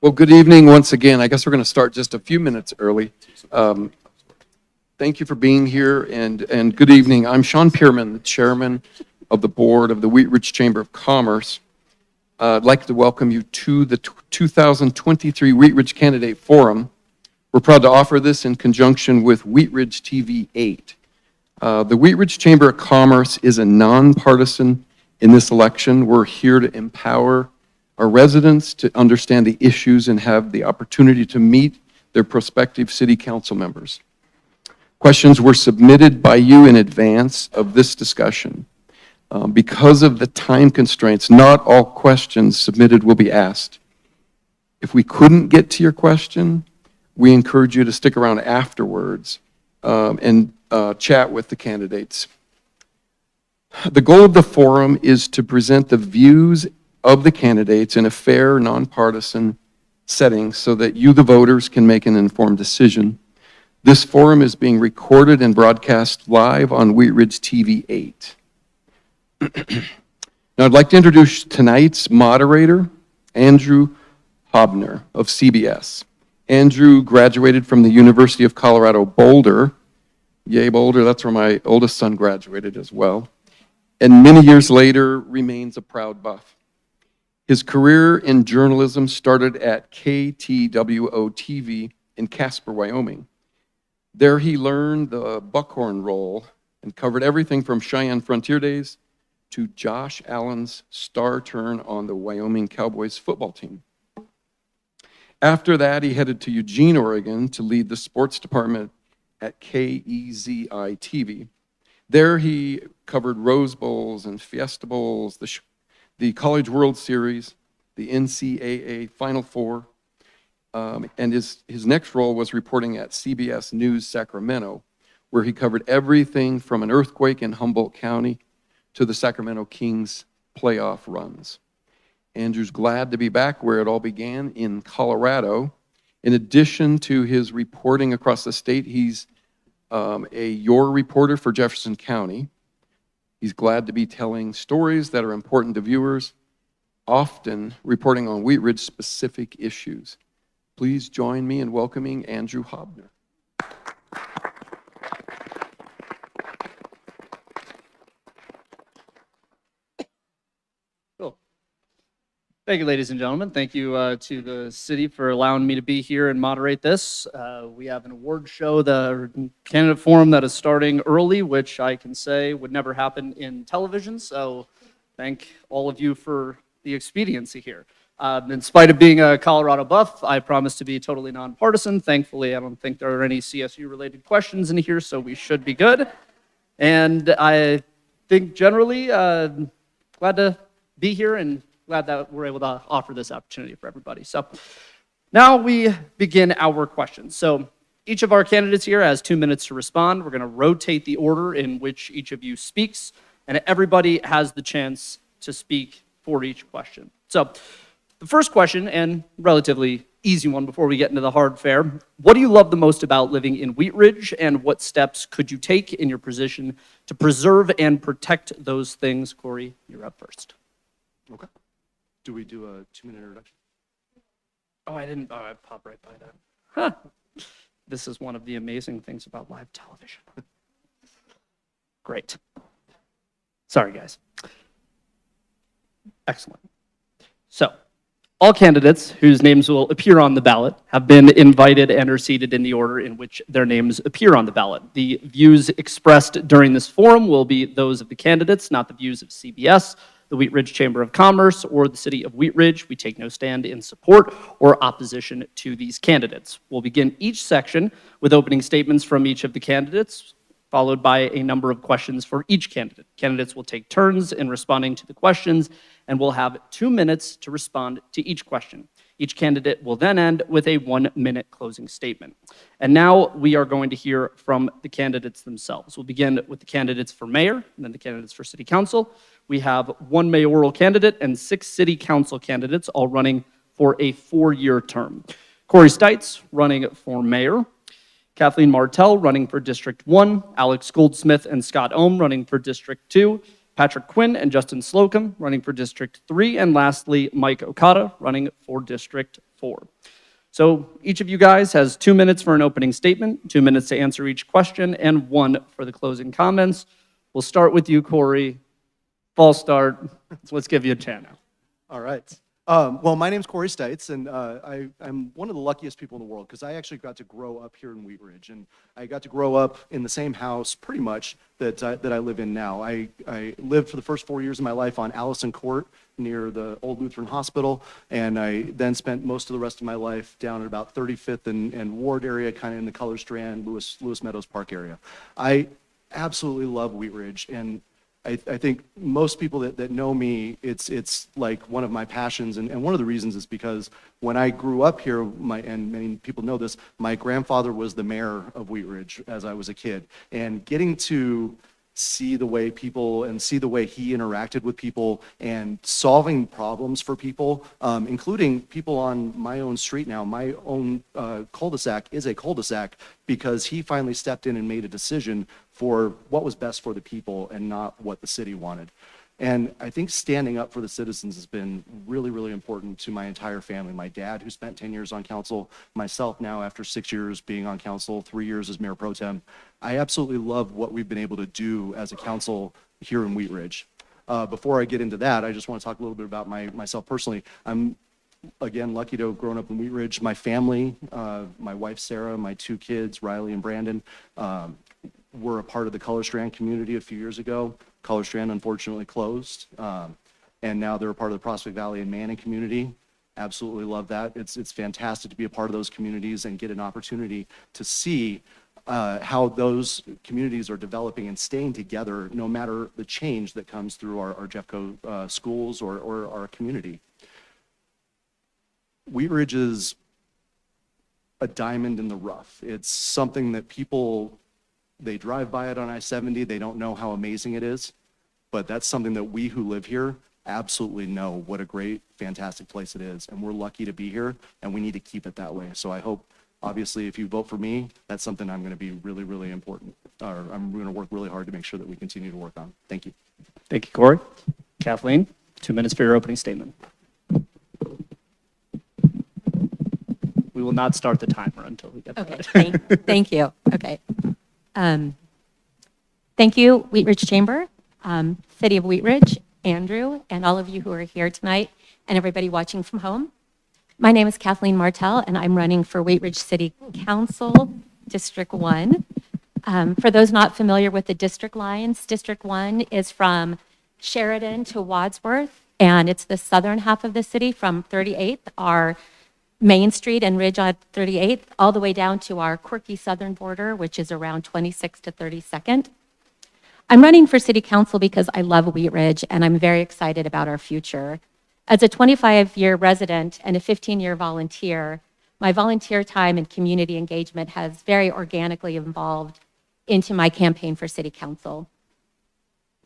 Well, good evening once again. I guess we're going to start just a few minutes early. Thank you for being here, and good evening. I'm Sean Pierman, the chairman of the board of the Wheat Ridge Chamber of Commerce. I'd like to welcome you to the 2023 Wheat Ridge Candidate Forum. We're proud to offer this in conjunction with Wheat Ridge TV 8. The Wheat Ridge Chamber of Commerce is a nonpartisan in this election. We're here to empower our residents to understand the issues and have the opportunity to meet their prospective city council members. Questions were submitted by you in advance of this discussion. Because of the time constraints, not all questions submitted will be asked. If we couldn't get to your question, we encourage you to stick around afterwards and chat with the candidates. The goal of the forum is to present the views of the candidates in a fair, nonpartisan setting so that you, the voters, can make an informed decision. This forum is being recorded and broadcast live on Wheat Ridge TV 8. Now, I'd like to introduce tonight's moderator, Andrew Hobner of CBS. Andrew graduated from the University of Colorado Boulder. Yay, Boulder, that's where my oldest son graduated as well. And many years later, remains a proud Buff. His career in journalism started at KTWO-TV in Casper, Wyoming. There he learned the buckhorn role and covered everything from Cheyenne Frontier Days to Josh Allen's star turn on the Wyoming Cowboys football team. After that, he headed to Eugene, Oregon to lead the sports department at KEZI-TV. There he covered Rose Bowls and Fiesta Bowls, the College World Series, the NCAA Final Four, and his next role was reporting at CBS News Sacramento, where he covered everything from an earthquake in Humboldt County to the Sacramento Kings playoff runs. Andrew's glad to be back where it all began, in Colorado. In addition to his reporting across the state, he's your reporter for Jefferson County. He's glad to be telling stories that are important to viewers, often reporting on Wheat Ridge specific issues. Please join me in welcoming Andrew Hobner. Cool. Thank you, ladies and gentlemen. Thank you to the city for allowing me to be here and moderate this. We have an award show, the candidate forum, that is starting early, which I can say would never happen in television. So thank all of you for the expediency here. In spite of being a Colorado Buff, I promise to be totally nonpartisan. Thankfully, I don't think there are any CSU-related questions in here, so we should be good. And I think generally glad to be here and glad that we're able to offer this opportunity for everybody. So now we begin our questions. So each of our candidates here has 2 minutes to respond. We're going to rotate the order in which each of you speaks, and everybody has the chance to speak for each question. So the first question, and relatively easy one before we get into the hard fare: what do you love the most about living in Wheat Ridge, and what steps could you take in your position to preserve and protect those things? Corey, you're up first. Okay. Do we do a 2-minute introduction? Oh, I didn't. Oh, I popped right by that. Huh. This is one of the amazing things about live television. Great. Sorry, guys. Excellent. So, all candidates whose names will appear on the ballot have been invited and are seated in the order in which their names appear on the ballot. The views expressed during this forum will be those of the candidates, not the views of CBS, the Wheat Ridge Chamber of Commerce, or the City of Wheat Ridge. We take no stand in support or opposition to these candidates. We'll begin each section with opening statements from each of the candidates, followed by a number of questions for each candidate. Candidates will take turns in responding to the questions, and will have 2 minutes to respond to each question. Each candidate will then end with a 1-minute closing statement. And now we are going to hear from the candidates themselves. We'll begin with the candidates for mayor, and then the candidates for city council. We have 1 mayoral candidate and 6 city council candidates, all running for a 4-year term. Corey Stites running for mayor. Kathleen Martell running for District 1. Alex Goldsmith and Scott Ohm running for District 2. Patrick Quinn and Justin Slocum running for District 3, and lastly, Mike Okada running for District 4. So each of you guys has 2 minutes for an opening statement, 2 minutes to answer each question, and 1 for the closing comments. We'll start with you, Corey. False start. So let's give you a chance now. All right. Well, my name's Corey Stites, and I'm one of the luckiest people in the world because I actually got to grow up here in Wheat Ridge, and I got to grow up in the same house pretty much that I live in now. I lived for the first 4 years of my life on Allison Court near the old Lutheran Hospital, and I then spent most of the rest of my life down at about 35th and Ward area, kind of in the Color Strand, Lewis Meadows Park area. I absolutely love Wheat Ridge, and I think most people that know me, it's like one of my passions, and one of the reasons is because when I grew up here, and many people know this, my grandfather was the mayor of Wheat Ridge as I was a kid, and getting to see the way people and see the way he interacted with people and solving problems for people, including people on my own street now. My own cul-de-sac is a cul-de-sac because he finally stepped in and made a decision for what was best for the people and not what the city wanted. And I think standing up for the citizens has been really, really important to my entire family. My dad, who spent 10 years on council, myself now after 6 years being on council, 3 years as mayor pro tem. I absolutely love what we've been able to do as a council here in Wheat Ridge. Before I get into that, I just want to talk a little bit about myself personally. I'm, again, lucky to have grown up in Wheat Ridge. My family, my wife Sarah, my 2 kids, Riley and Brandon, were a part of the Color Strand community a few years ago. Color Strand unfortunately closed, and now they're a part of the Prospect Valley and Manning community. Absolutely love that. It's fantastic to be a part of those communities and get an opportunity to see how those communities are developing and staying together no matter the change that comes through our Jeffco schools or our community. Wheat Ridge is a diamond in the rough. It's something that people, they drive by it on I-70, they don't know how amazing it is, but that's something that we who live here absolutely know what a great, fantastic place it is, and we're lucky to be here, and we need to keep it that way. So I hope, obviously, if you vote for me, that's something I'm going to be really, really important, or I'm going to work really hard to make sure that we continue to work on. Thank you. Thank you, Corey. Kathleen, 2 minutes for your opening statement. We will not start the timer until we get that. Okay, thank you. Okay. Thank you, Wheat Ridge Chamber, City of Wheat Ridge, Andrew, and all of you who are here tonight, and everybody watching from home. My name is Kathleen Martell, and I'm running for Wheat Ridge City Council, District 1. For those not familiar with the district lines, District 1 is from Sheridan to Wadsworth, and it's the southern half of the city from 38th, our Main Street and Ridge on 38th, all the way down to our quirky southern border, which is around 26th to 32nd. I'm running for city council because I love Wheat Ridge and I'm very excited about our future. As a 25-year resident and a 15-year volunteer, my volunteer time and community engagement has very organically evolved into my campaign for city council.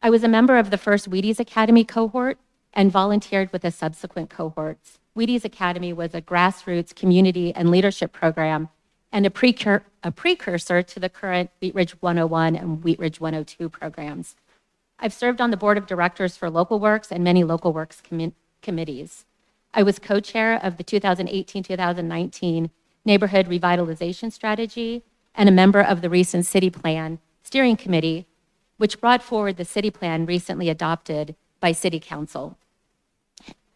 I was a member of the first Wheaties Academy cohort and volunteered with the subsequent cohorts. Wheaties Academy was a grassroots community and leadership program and a precursor to the current Wheat Ridge 101 and Wheat Ridge 102 programs. I've served on the board of directors for Local Works and many Local Works committees. I was co-chair of the 2018-2019 Neighborhood Revitalization Strategy and a member of the recent City Plan Steering Committee, which brought forward the city plan recently adopted by City Council.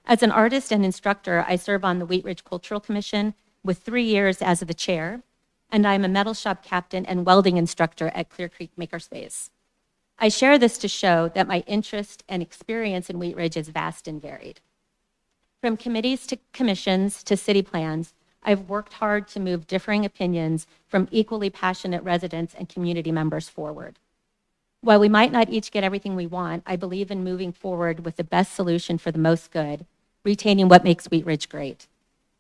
As an artist and instructor, I serve on the Wheat Ridge Cultural Commission with 3 years as the chair, and I'm a metal shop captain and welding instructor at Clear Creek Makerspace. I share this to show that my interest and experience in Wheat Ridge is vast and varied. From committees to commissions to city plans, I've worked hard to move differing opinions from equally passionate residents and community members forward. While we might not each get everything we want, I believe in moving forward with the best solution for the most good, retaining what makes Wheat Ridge great.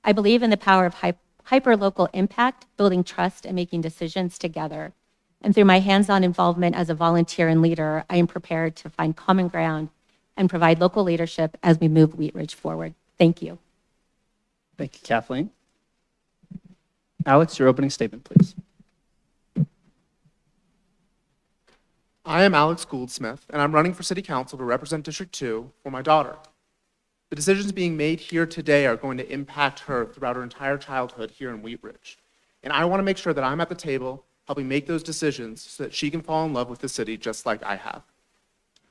I believe in the power of hyper-local impact, building trust, and making decisions together. And through my hands-on involvement as a volunteer and leader, I am prepared to find common ground and provide local leadership as we move Wheat Ridge forward. Thank you. Thank you, Kathleen. Alex, your opening statement, please. I am Alex Gouldsmith, and I'm running for City Council to represent District 2 for my daughter. The decisions being made here today are going to impact her throughout her entire childhood here in Wheat Ridge. And I want to make sure that I'm at the table helping make those decisions so that she can fall in love with the city just like I have.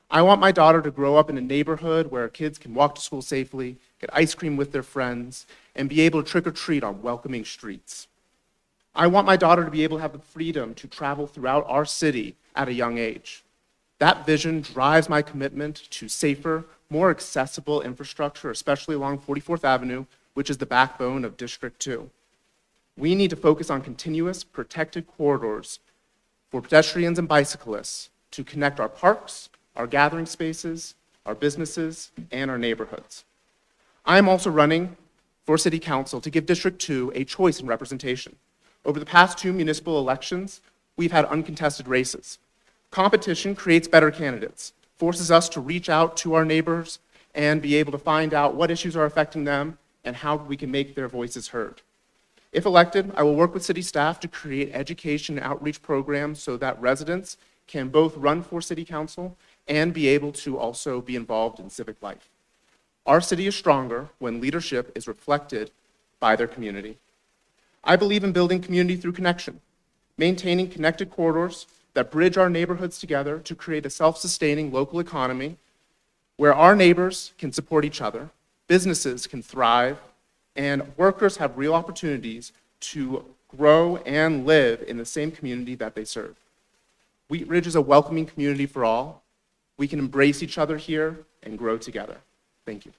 I want my daughter to grow up in a neighborhood where kids can walk to school safely, get ice cream with their friends, and be able to trick or treat on welcoming streets. I want my daughter to be able to have the freedom to travel throughout our city at a young age. That vision drives my commitment to safer, more accessible infrastructure, especially along 44th Avenue, which is the backbone of District 2. We need to focus on continuous, protected corridors for pedestrians and bicyclists to connect our parks, our gathering spaces, our businesses, and our neighborhoods. I am also running for City Council to give District 2 a choice in representation. Over the past 2 municipal elections, we've had uncontested races. Competition creates better candidates, forces us to reach out to our neighbors and be able to find out what issues are affecting them and how we can make their voices heard. If elected, I will work with city staff to create education and outreach programs so that residents can both run for City Council and be able to also be involved in civic life. Our city is stronger when leadership is reflected by their community. I believe in building community through connection, maintaining connected corridors that bridge our neighborhoods together to create a self-sustaining local economy where our neighbors can support each other, businesses can thrive, and workers have real opportunities to grow and live in the same community that they serve. Wheat Ridge is a welcoming community for all. We can embrace each other here and grow together. Thank you.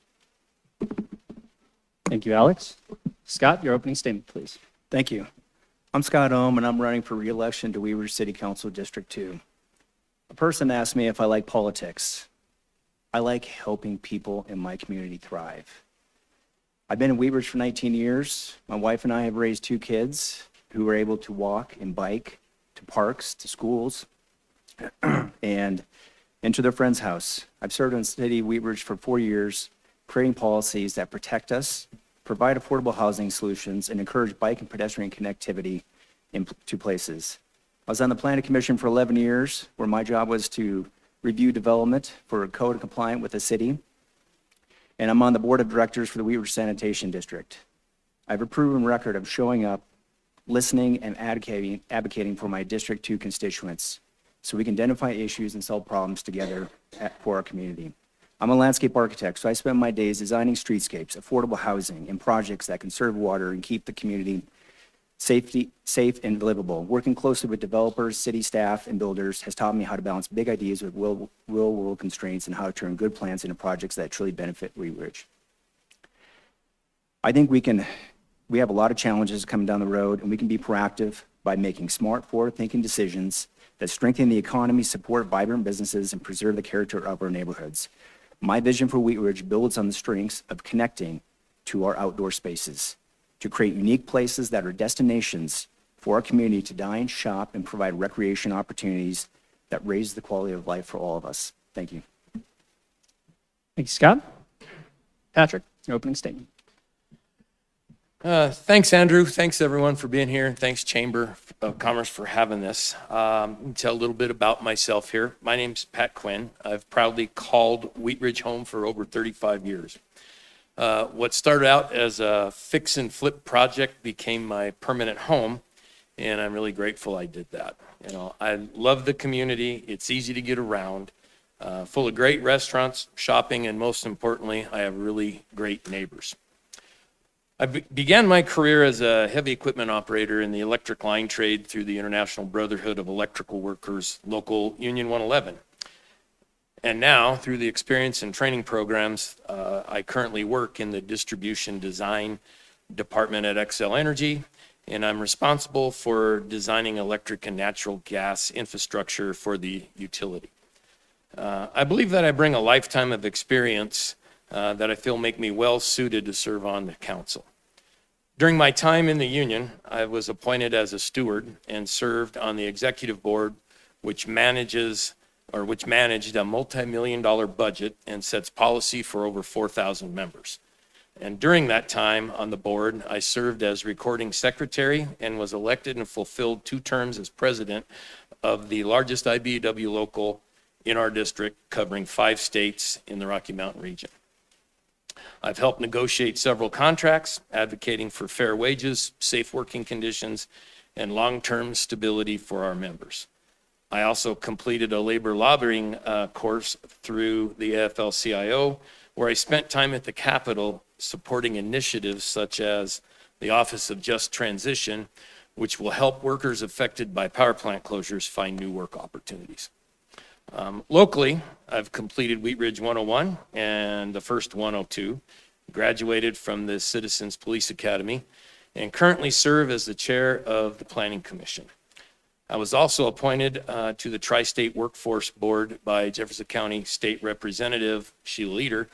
Thank you, Alex. Scott, your opening statement, please. Thank you. I'm Scott Ohm, and I'm running for re-election to Wheat Ridge City Council District 2. A person asked me if I like politics. I like helping people in my community thrive. I've been in Wheat Ridge for 19 years. My wife and I have raised 2 kids who are able to walk and bike to parks, to schools, and into their friend's house. I've served in the city of Wheat Ridge for 4 years, creating policies that protect us, provide affordable housing solutions, and encourage bike and pedestrian connectivity to places. I was on the Planning Commission for 11 years, where my job was to review development for code compliant with the city. And I'm on the board of directors for the Wheat Ridge Sanitation District. I have a proven record of showing up, listening, and advocating for my District 2 constituents so we can identify issues and solve problems together for our community. I'm a landscape architect, so I spend my days designing streetscapes, affordable housing, and projects that conserve water and keep the community safe and livable. Working closely with developers, city staff, and builders has taught me how to balance big ideas with real-world constraints and how to turn good plans into projects that truly benefit Wheat Ridge. I think we have a lot of challenges coming down the road, and we can be proactive by making smart, forward-thinking decisions that strengthen the economy, support vibrant businesses, and preserve the character of our neighborhoods. My vision for Wheat Ridge builds on the strengths of connecting to our outdoor spaces, to create unique places that are destinations for our community to dine, shop, and provide recreation opportunities that raise the quality of life for all of us. Thank you. Thank you, Scott. Patrick, your opening statement. Thanks, Andrew. Thanks, everyone, for being here. And thanks, Chamber of Commerce, for having this. Tell a little bit about myself here. My name's Pat Quinn. I've proudly called Wheat Ridge home for over 35 years. What started out as a fix and flip project became my permanent home, and I'm really grateful I did that. You know, I love the community. It's easy to get around, full of great restaurants, shopping, and most importantly, I have really great neighbors. I began my career as a heavy equipment operator in the electric line trade through the International Brotherhood of Electrical Workers, Local Union 111. And now, through the experience and training programs, I currently work in the distribution design department at Xcel Energy, and I'm responsible for designing electric and natural gas infrastructure for the utility. I believe that I bring a lifetime of experience that I feel make me well suited to serve on the council. During my time in the union, I was appointed as a steward and served on the executive board, which managed a multi-million-dollar budget and sets policy for over 4,000 members. And during that time on the board, I served as recording secretary and was elected and fulfilled 2 terms as president of the largest IBEW local in our district, covering 5 states in the Rocky Mountain region. I've helped negotiate several contracts, advocating for fair wages, safe working conditions, and long-term stability for our members. I also completed a labor lobbying course through the AFL-CIO, where I spent time at the Capitol supporting initiatives such as the Office of Just Transition, which will help workers affected by power plant closures find new work opportunities. Locally, I've completed Wheat Ridge 101 and the first 102, graduated from the Citizens Police Academy, and currently serve as the chair of the Planning Commission. I was also appointed to the Tri-State Workforce Board by Jefferson County State Representative Sheila Leader,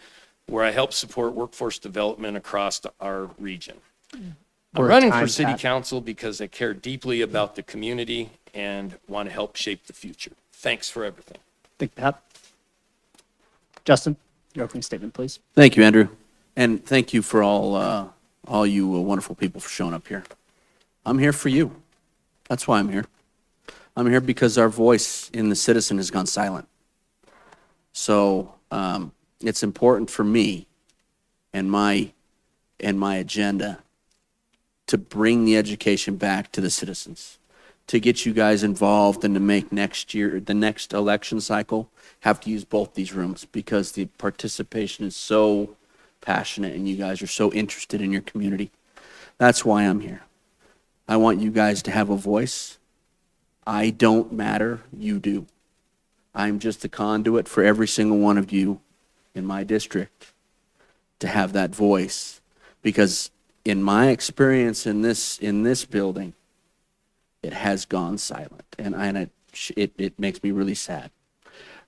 where I help support workforce development across our region. I'm running for city council because I care deeply about the community and want to help shape the future. Thanks for everything. Thank you, Pat. Justin, your opening statement, please. Thank you, Andrew. And thank you for all you wonderful people for showing up here. I'm here for you. That's why I'm here. I'm here because our voice in the citizen has gone silent. So it's important for me and my agenda to bring the education back to the citizens, to get you guys involved and to make next year, the next election cycle, have to use both these rooms because the participation is so passionate and you guys are so interested in your community. That's why I'm here. I want you guys to have a voice. I don't matter, you do. I'm just a conduit for every single one of you in my district to have that voice, because in my experience in this building, it has gone silent, and it makes me really sad.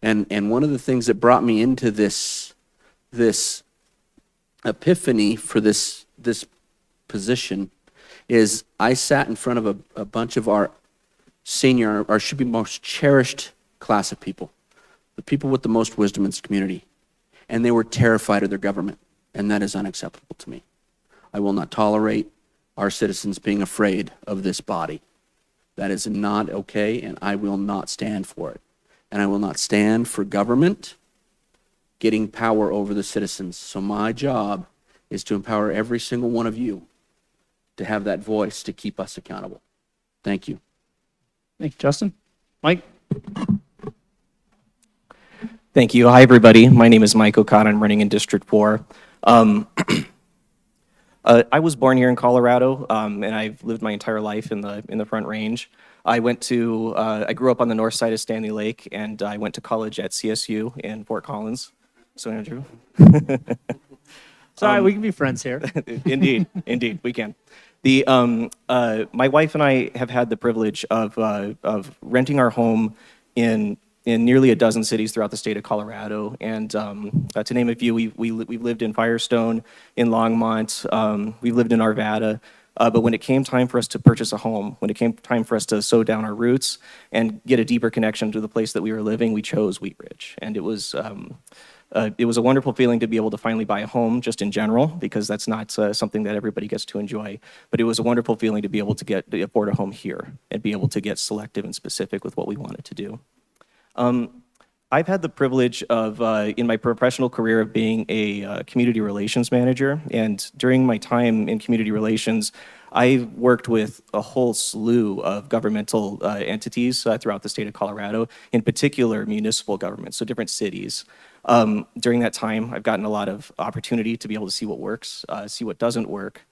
And one of the things that brought me into this epiphany for this position is I sat in front of a bunch of our senior, or should be most cherished class of people, the people with the most wisdom in this community, and they were terrified of their government, and that is unacceptable to me. I will not tolerate our citizens being afraid of this body. That is not okay, and I will not stand for it. And I will not stand for government getting power over the citizens. So my job is to empower every single one of you to have that voice to keep us accountable. Thank you. Thank you, Justin. Mike? Thank you. Hi, everybody. My name is Mike Okada. I'm running in District 4. I was born here in Colorado, and I've lived my entire life in the Front Range. I grew up on the north side of Stanley Lake, and I went to college at CSU in Fort Collins. So, Andrew? Sorry, we can be friends here. Indeed, we can. My wife and I have had the privilege of renting our home in nearly a dozen cities throughout the state of Colorado. And to name a few, we've lived in Firestone, in Longmont, we've lived in Arvada. But when it came time for us to purchase a home, when it came time for us to sow down our roots and get a deeper connection to the place that we were living, we chose Wheat Ridge. And it was a wonderful feeling to be able to finally buy a home, just in general, because that's not something that everybody gets to enjoy. But it was a wonderful feeling to be able to afford a home here and be able to get selective and specific with what we wanted to do. I've had the privilege of, in my professional career, of being a community relations manager. And during my time in community relations, I worked with a whole slew of governmental entities throughout the state of Colorado, in particular municipal governments, so different cities. During that time, I've gotten a lot of opportunity to be able to see what works, see what doesn't work,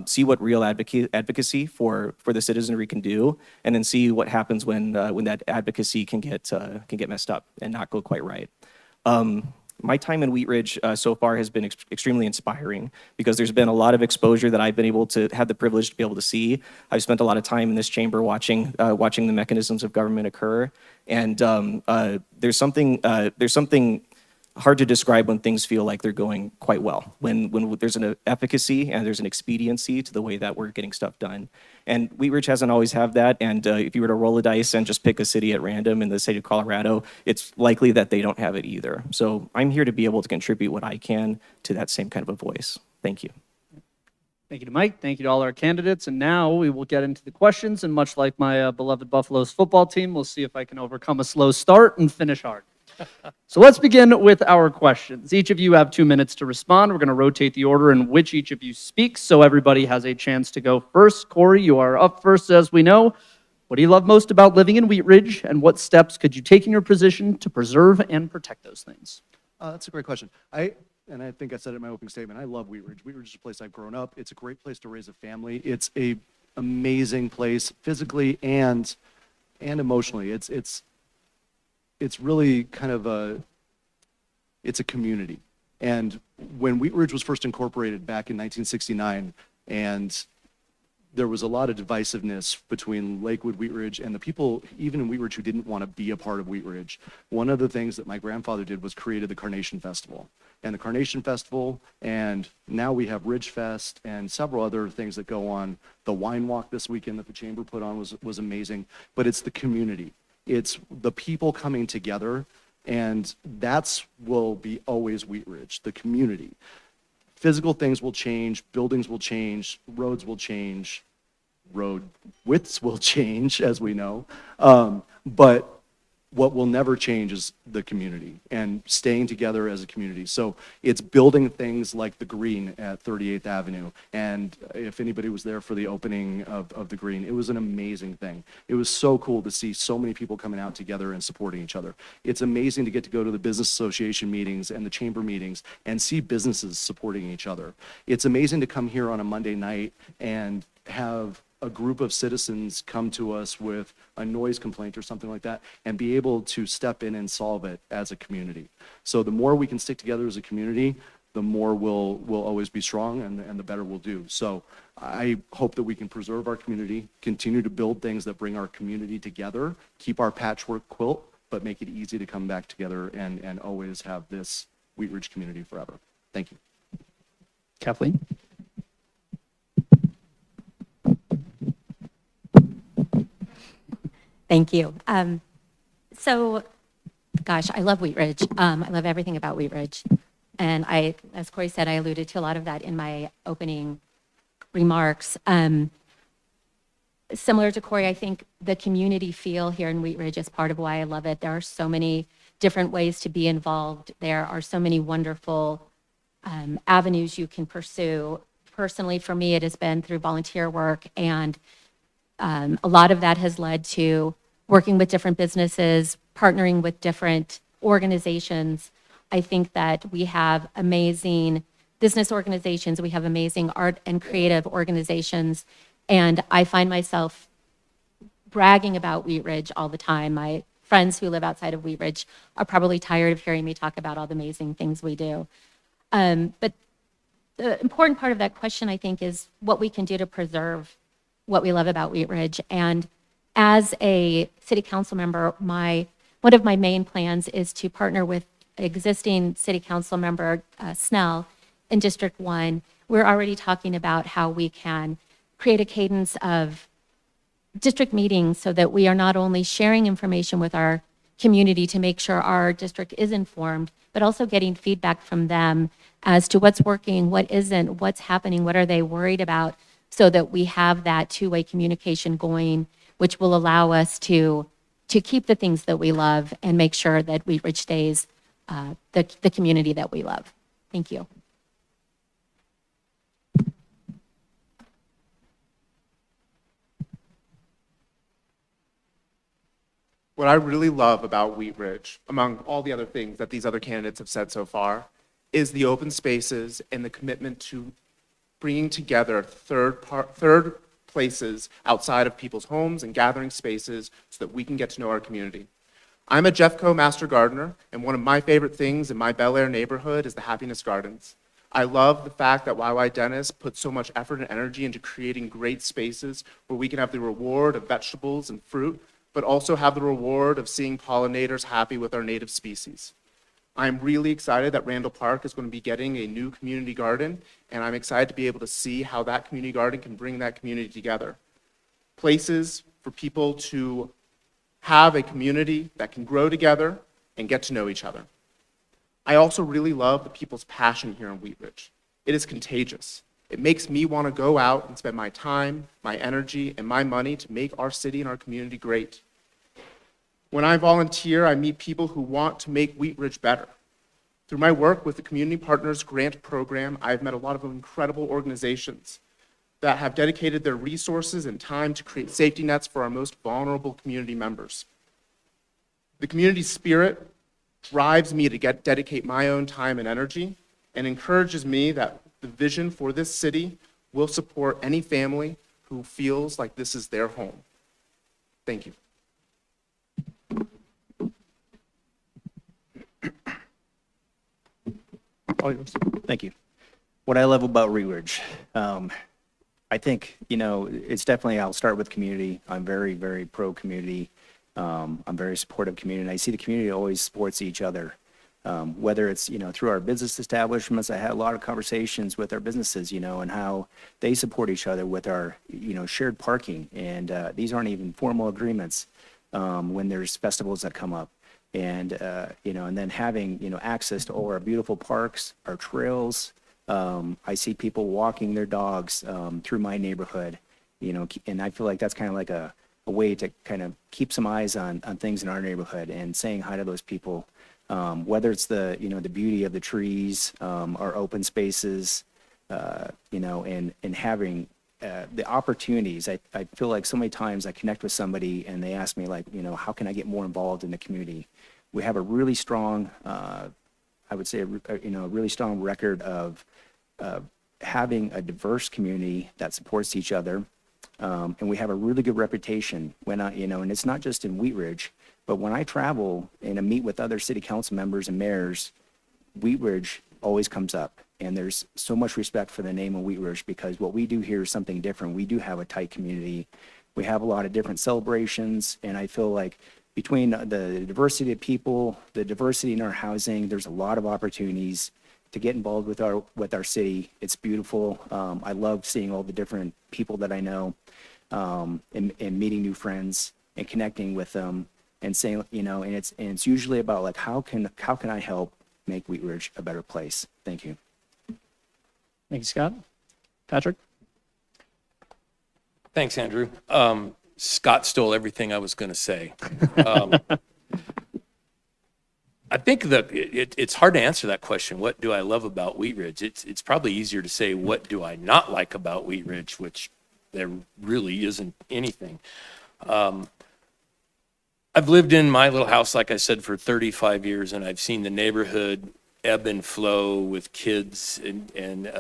see what real advocacy for the citizenry can do, and then see what happens when that advocacy can get messed up and not go quite right. My time in Wheat Ridge so far has been extremely inspiring because there's been a lot of exposure that I've been able to have the privilege to be able to see. I've spent a lot of time in this chamber watching the mechanisms of government occur, and there's something hard to describe when things feel like they're going quite well, when there's an efficacy and there's an expediency to the way that we're getting stuff done. And Wheat Ridge hasn't always had that, and if you were to roll a dice and just pick a city at random in the state of Colorado, it's likely that they don't have it either. So I'm here to be able to contribute what I can to that same kind of a voice. Thank you. Thank you to Mike. Thank you to all our candidates. And now we will get into the questions. And much like my beloved Buffaloes football team, we'll see if I can overcome a slow start and finish hard. So let's begin with our questions. Each of you have 2 minutes to respond. We're going to rotate the order in which each of you speaks so everybody has a chance to go first. Corey, you are up first, as we know. What do you love most about living in Wheat Ridge, and what steps could you take in your position to preserve and protect those things? That's a great question. And I think I said it in my opening statement, I love Wheat Ridge. Wheat Ridge is a place I've grown up. It's a great place to raise a family. It's a amazing place physically and emotionally. It's really kind of it's a community. And when Wheat Ridge was first incorporated back in 1969, and there was a lot of divisiveness between Lakewood, Wheat Ridge, and the people, even in Wheat Ridge, who didn't want to be a part of Wheat Ridge. One of the things that my grandfather did was created the Carnation Festival. And the Carnation Festival, and now we have Ridge Fest and several other things that go on. The Wine Walk this weekend that the Chamber put on was amazing. But it's the community. It's the people coming together, and that's will be always Wheat Ridge, the community. Physical things will change, buildings will change, roads will change, road widths will change, as we know. But what will never change is the community and staying together as a community. So it's building things like the Green at 38th Avenue. And if anybody was there for the opening of the Green, it was an amazing thing. It was so cool to see so many people coming out together and supporting each other. It's amazing to get to go to the business association meetings and the chamber meetings and see businesses supporting each other. It's amazing to come here on a Monday night and have a group of citizens come to us with a noise complaint or something like that and be able to step in and solve it as a community. So the more we can stick together as a community, the more we'll always be strong and the better we'll do. So I hope that we can preserve our community, continue to build things that bring our community together, keep our patchwork quilt, but make it easy to come back together and always have this Wheat Ridge community forever. Thank you. Kathleen? Thank you. Gosh, I love Wheat Ridge. I love everything about Wheat Ridge. And as Corey said, I alluded to a lot of that in my opening remarks. Similar to Corey, I think the community feel here in Wheat Ridge is part of why I love it. There are so many different ways to be involved. There are so many wonderful avenues you can pursue. Personally, for me, it has been through volunteer work, and a lot of that has led to working with different businesses, partnering with different organizations. I think that we have amazing business organizations, we have amazing art and creative organizations, and I find myself bragging about Wheat Ridge all the time. My friends who live outside of Wheat Ridge are probably tired of hearing me talk about all the amazing things we do. But the important part of that question, I think, is what we can do to preserve what we love about Wheat Ridge. And as a city council member, one of my main plans is to partner with existing city council member Snell in District 1. We're already talking about how we can create a cadence of district meetings so that we are not only sharing information with our community to make sure our district is informed, but also getting feedback from them as to what's working, what isn't, what's happening, what are they worried about, so that we have that two-way communication going, which will allow us to keep the things that we love and make sure that Wheat Ridge stays the community that we love. Thank you. What I really love about Wheat Ridge, among all the other things that these other candidates have said so far, is the open spaces and the commitment to bringing together third places outside of people's homes and gathering spaces so that we can get to know our community. I'm a Jeffco Master Gardener, and one of my favorite things in my Bel Air neighborhood is the Happiness Gardens. I love the fact that YY Dennis put so much effort and energy into creating great spaces where we can have the reward of vegetables and fruit, but also have the reward of seeing pollinators happy with our native species. I'm really excited that Randall Park is going to be getting a new community garden, and I'm excited to be able to see how that community garden can bring that community together. Places for people to have a community that can grow together and get to know each other. I also really love the people's passion here in Wheat Ridge. It is contagious. It makes me want to go out and spend my time, my energy, and my money to make our city and our community great. When I volunteer, I meet people who want to make Wheat Ridge better. Through my work with the Community Partners Grant Program, I've met a lot of incredible organizations that have dedicated their resources and time to create safety nets for our most vulnerable community members. The community spirit drives me to dedicate my own time and energy and encourages me that the vision for this city will support any family who feels like this is their home. Thank you. All yours. Thank you. What I love about Wheat Ridge, I think, it's definitely, I'll start with community. I'm very, very pro-community. I'm very supportive of community. And I see the community always supports each other. Whether it's, through our business establishments, I had a lot of conversations with our businesses, and how they support each other with our, shared parking. And these aren't even formal agreements when there's festivals that come up. And, and then having, access to all our beautiful parks, our trails. I see people walking their dogs through my neighborhood, and I feel like that's kind of like a way to kind of keep some eyes on things in our neighborhood and saying hi to those people. Whether it's the beauty of the trees, our open spaces, and having the opportunities. I feel like so many times I connect with somebody and they ask me like, how can I get more involved in the community? We have a really strong, I would say, a really strong record of having a diverse community that supports each other. And we have a really good reputation when and it's not just in Wheat Ridge, but when I travel and I meet with other city council members and mayors, Wheat Ridge always comes up. And there's so much respect for the name of Wheat Ridge because what we do here is something different. We do have a tight community. We have a lot of different celebrations. And I feel like between the diversity of people, the diversity in our housing, there's a lot of opportunities to get involved with our city. It's beautiful. I love seeing all the different people that I know and meeting new friends and connecting with them and saying, and it's usually about like, how can I help make Wheat Ridge a better place? Thank you. Thank you, Scott. Patrick? Thanks, Andrew. Scott stole everything I was going to say. I think that it's hard to answer that question. What do I love about Wheat Ridge? It's probably easier to say, what do I not like about Wheat Ridge, which there really isn't anything. I've lived in my little house, like I said, for 35 years, and I've seen the neighborhood ebb and flow with kids and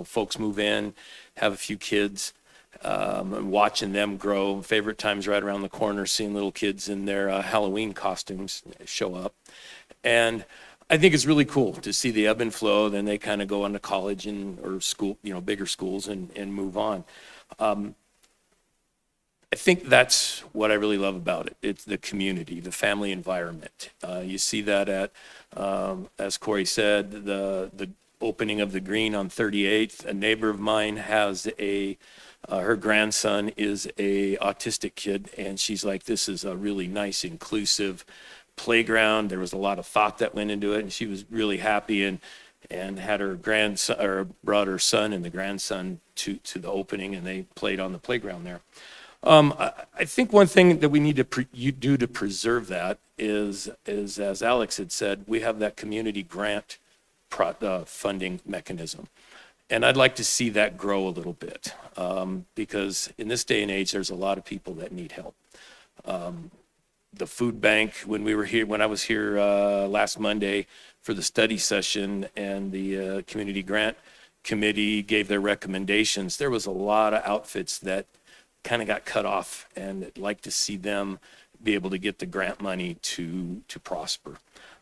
folks move in, have a few kids, and watching them grow. Favorite times right around the corner, seeing little kids in their Halloween costumes show up. And I think it's really cool to see the ebb and flow. Then they kind of go on to college or school, bigger schools and move on. I think that's what I really love about it. It's the community, the family environment. You see that at, as Corey said, the opening of the green on 38th. A neighbor of mine has her grandson is a autistic kid, and she's like, this is a really nice, inclusive playground. There was a lot of thought that went into it, and she was really happy and had her grandson, or brought her son and the grandson to the opening, and they played on the playground there. I think one thing that we need to do to preserve that is, as Alex had said, we have that community grant funding mechanism. And I'd like to see that grow a little bit because in this day and age, there's a lot of people that need help. The food bank, when I was here last Monday for the study session and the community grant committee gave their recommendations, there was a lot of outfits that kind of got cut off, and I'd like to see them be able to get the grant money to prosper.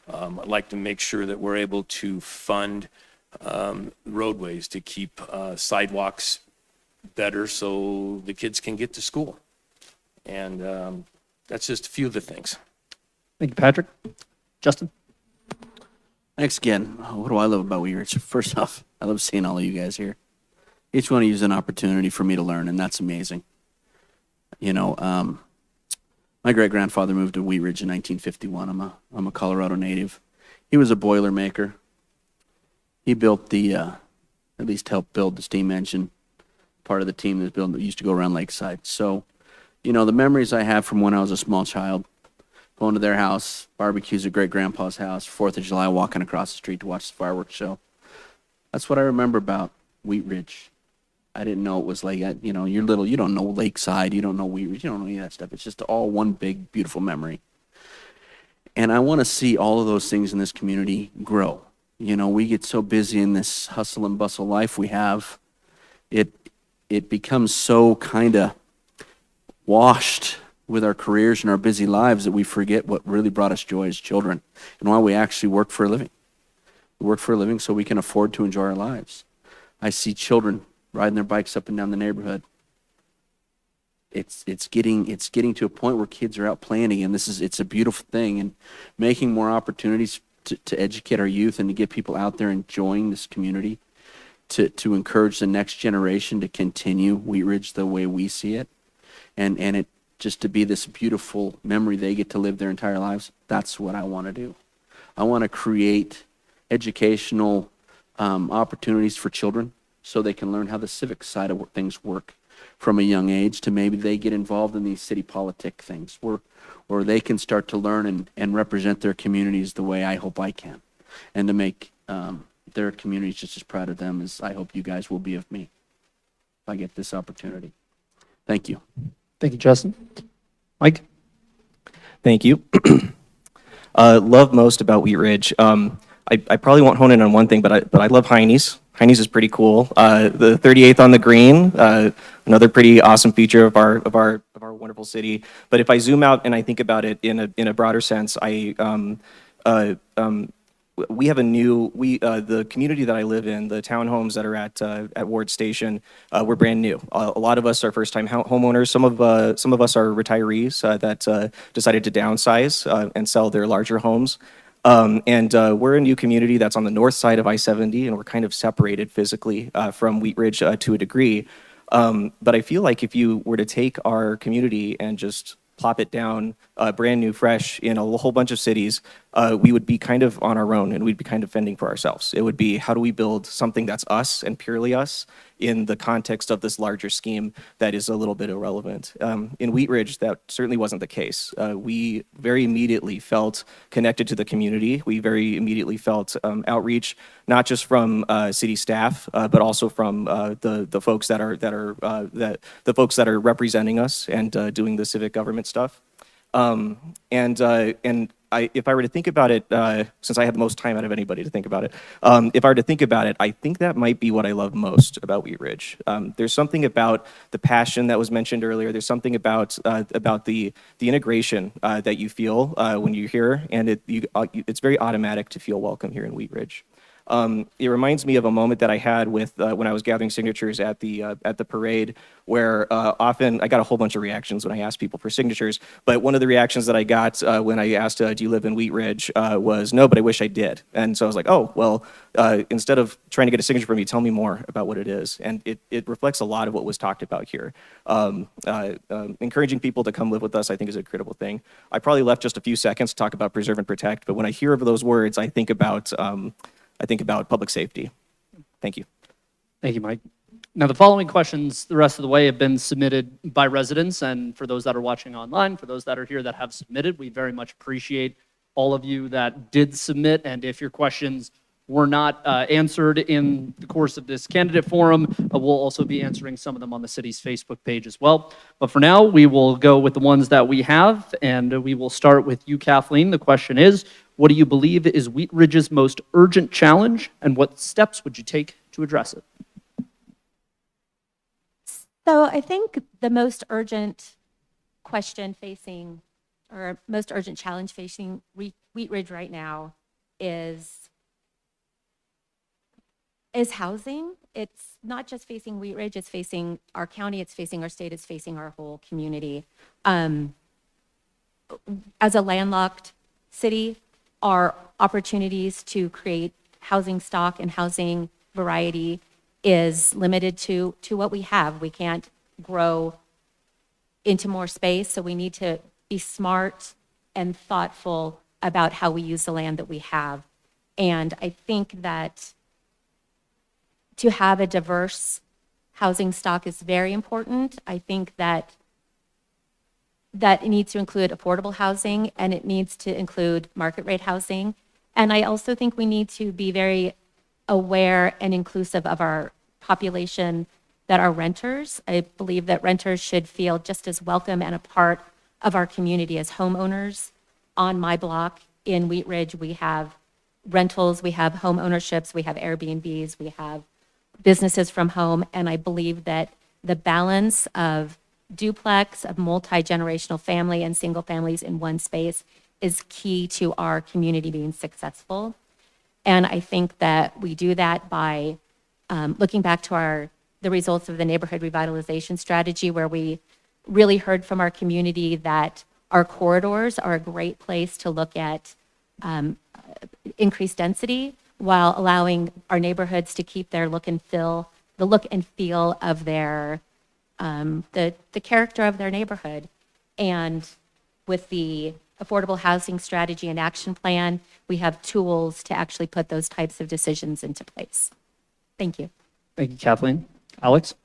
I'd like to make sure that we're able to fund roadways to keep sidewalks better so the kids can get to school. And that's just a few of the things. Thank you, Patrick. Justin? Thanks again. What do I love about Wheat Ridge? First off, I love seeing all of you guys here. Each one of you is an opportunity for me to learn, and that's amazing. My great-grandfather moved to Wheat Ridge in 1951. I'm a Colorado native. He was a boilermaker. He built the at least help build the steam engine, part of the team that used to go around Lakeside. So, you know, the memories I have from when I was a small child, going to their house, barbecues at great-grandpa's house, 4th of July, walking across the street to watch the fireworks show. That's what I remember about Wheat Ridge. I didn't know it was like, you know, you're little, you don't know Lakeside, you don't know Wheat Ridge, you don't know any of that stuff. It's just all one big, beautiful memory. And I want to see all of those things in this community grow. You know, we get so busy in this hustle and bustle life we have, it becomes so kind of washed with our careers and our busy lives that we forget what really brought us joy as children and why we actually work for a living. We work for a living so we can afford to enjoy our lives. I see children riding their bikes up and down the neighborhood. It's getting to a point where kids are out playing again. It's a beautiful thing, and making more opportunities to educate our youth and to get people out there enjoying this community, to encourage the next generation to continue Wheat Ridge the way we see it, and it just to be this beautiful memory they get to live their entire lives. That's what I want to do. I want to create educational opportunities for children so they can learn how the civic side of things work from a young age, to maybe they get involved in these city politic things where they can start to learn and represent their communities the way I hope I can, and to make their communities just as proud of them as I hope you guys will be of me if I get this opportunity. Thank you. Thank you, Justin. Mike? Thank you. Love most about Wheat Ridge. I probably won't hone in on one thing, but I love Heine's. Heine's is pretty cool. The 38th on the green, another pretty awesome feature of our wonderful city. But if I zoom out and I think about it in a broader sense, we have the community that I live in, the townhomes that are at Ward Station, we're brand new. A lot of us are first-time homeowners. Some of us are retirees that decided to downsize and sell their larger homes. We're a new community that's on the north side of I-70, and we're kind of separated physically from Wheat Ridge to a degree. But I feel like if you were to take our community and just plop it down brand new, fresh in a whole bunch of cities, we would be kind of on our own, and we'd be kind of fending for ourselves. It would be, how do we build something that's us and purely us in the context of this larger scheme that is a little bit irrelevant? In Wheat Ridge, that certainly wasn't the case. We very immediately felt connected to the community. We very immediately felt outreach, not just from city staff, but also from the folks that are representing us and doing the civic government stuff. If I were to think about it, since I have the most time out of anybody to think about it, if I were to think about it, I think that might be what I love most about Wheat Ridge. There's something about the passion that was mentioned earlier. There's something about the integration that you feel when you're here, and it's very automatic to feel welcome here in Wheat Ridge. It reminds me of a moment that I had with when I was gathering signatures at the parade, where often I got a whole bunch of reactions when I asked people for signatures. But one of the reactions that I got when I asked, "Do you live in Wheat Ridge?" Was, "No, but I wish I did." And so I was like, "Oh, well, instead of trying to get a signature from you, tell me more about what it is." And it reflects a lot of what was talked about here. Encouraging people to come live with us, I think, is a critical thing. I probably left just a few seconds to talk about preserve and protect, but when I hear of those words, I think about public safety. Thank you. Thank you, Mike. Now, the following questions the rest of the way have been submitted by residents, and for those that are watching online, for those that are here that have submitted, we very much appreciate all of you that did submit, and if your questions were not answered in the course of this candidate forum, we'll also be answering some of them on the city's Facebook page as well. But for now, we will go with the ones that we have, and we will start with you, Kathleen. The question is, what do you believe is Wheat Ridge's most urgent challenge, and what steps would you take to address it? So I think the most urgent question facing, or most urgent challenge facing Wheat Ridge right now is housing. It's not just facing Wheat Ridge, it's facing our county, it's facing our state, it's facing our whole community. As a landlocked city, our opportunities to create housing stock and housing variety is limited to what we have. We can't grow into more space, so we need to be smart and thoughtful about how we use the land that we have. And I think that to have a diverse housing stock is very important. I think that it needs to include affordable housing and it needs to include market rate housing. And I also think we need to be very aware and inclusive of our population that are renters. I believe that renters should feel just as welcome and a part of our community as homeowners. On my block in Wheat Ridge, we have rentals, we have home ownerships, we have Airbnbs, we have businesses from home, and I believe that the balance of duplex, of multi-generational family and single families in one space is key to our community being successful. And I think that we do that by looking back to the results of the neighborhood revitalization strategy, where we really heard from our community that our corridors are a great place to look at increased density while allowing our neighborhoods to keep their look and feel of their the character of their neighborhood. And with the affordable housing strategy and action plan, we have tools to actually put those types of decisions into place. Thank you. Thank you, Kathleen. Alex?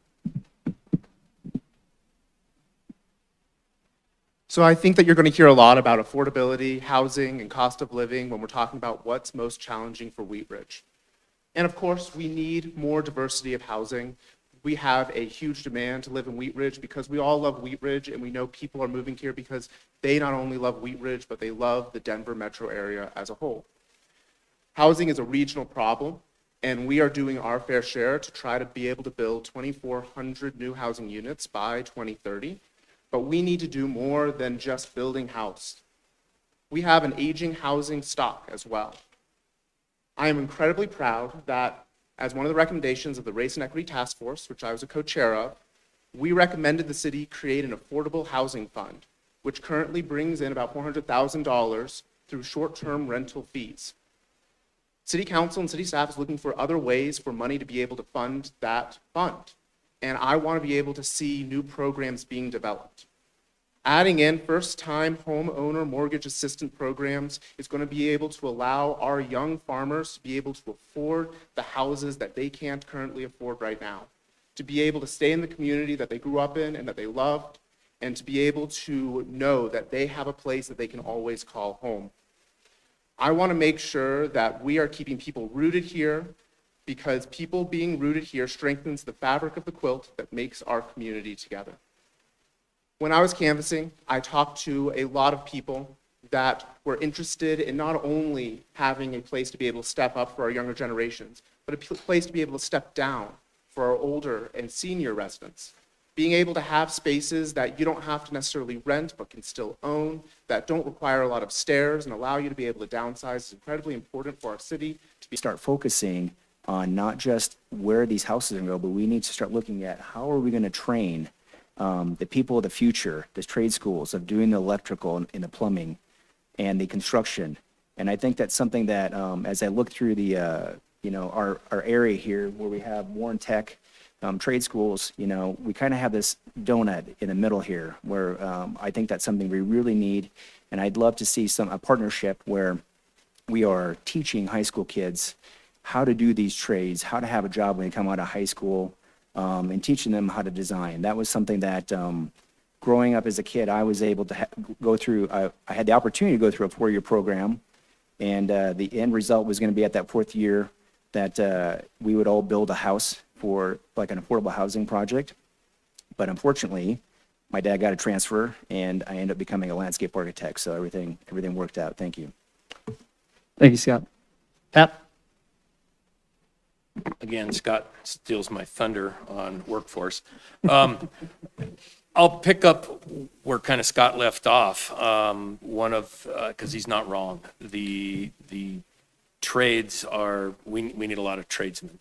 So I think that you're going to hear a lot about affordability, housing, and cost of living when we're talking about what's most challenging for Wheat Ridge. And of course, we need more diversity of housing. We have a huge demand to live in Wheat Ridge because we all love Wheat Ridge, and we know people are moving here because they not only love Wheat Ridge, but they love the Denver metro area as a whole. Housing is a regional problem, and we are doing our fair share to try to be able to build 2,400 new housing units by 2030. But we need to do more than just building house. We have an aging housing stock as well. I am incredibly proud that as one of the recommendations of the Race and Equity Task Force, which I was a co-chair of, we recommended the city create an affordable housing fund, which currently brings in about $400,000 through short-term rental fees. City Council and city staff is looking for other ways for money to be able to fund that fund. And I want to be able to see new programs being developed. Adding in first-time homeowner mortgage assistance programs is going to be able to allow our young farmers to be able to afford the houses that they can't currently afford right now, to be able to stay in the community that they grew up in and that they loved, and to be able to know that they have a place that they can always call home. I want to make sure that we are keeping people rooted here, because people being rooted here strengthens the fabric of the quilt that makes our community together. When I was canvassing, I talked to a lot of people that were interested in not only having a place to be able to step up for our younger generations, but a place to be able to step down for our older and senior residents. Being able to have spaces that you don't have to necessarily rent but can still own, that don't require a lot of stairs and allow you to be able to downsize is incredibly important for our city to Start focusing on not just where these houses are going to go, but we need to start looking at how are we going to train the people of the future, the trade schools of doing the electrical and the plumbing and the construction. And I think that's something that as I look through the, our area here where we have Warren Tech, trade schools, we kind of have this donut in the middle here where I think that's something we really need. And I'd love to see a partnership where we are teaching high school kids how to do these trades, how to have a job when they come out of high school, and teaching them how to design. That was something that growing up as a kid, I was able to go through. I had the opportunity to go through a 4-year program, and the end result was going to be at that 4th year that we would all build a house for like an affordable housing project. But unfortunately, my dad got a transfer, and I ended up becoming a landscape architect. So everything worked out. Thank you. Thank you, Scott. Pat? Again, Scott steals my thunder on workforce. I'll pick up where kind of Scott left off. Because he's not wrong. The trades we need a lot of tradesmen.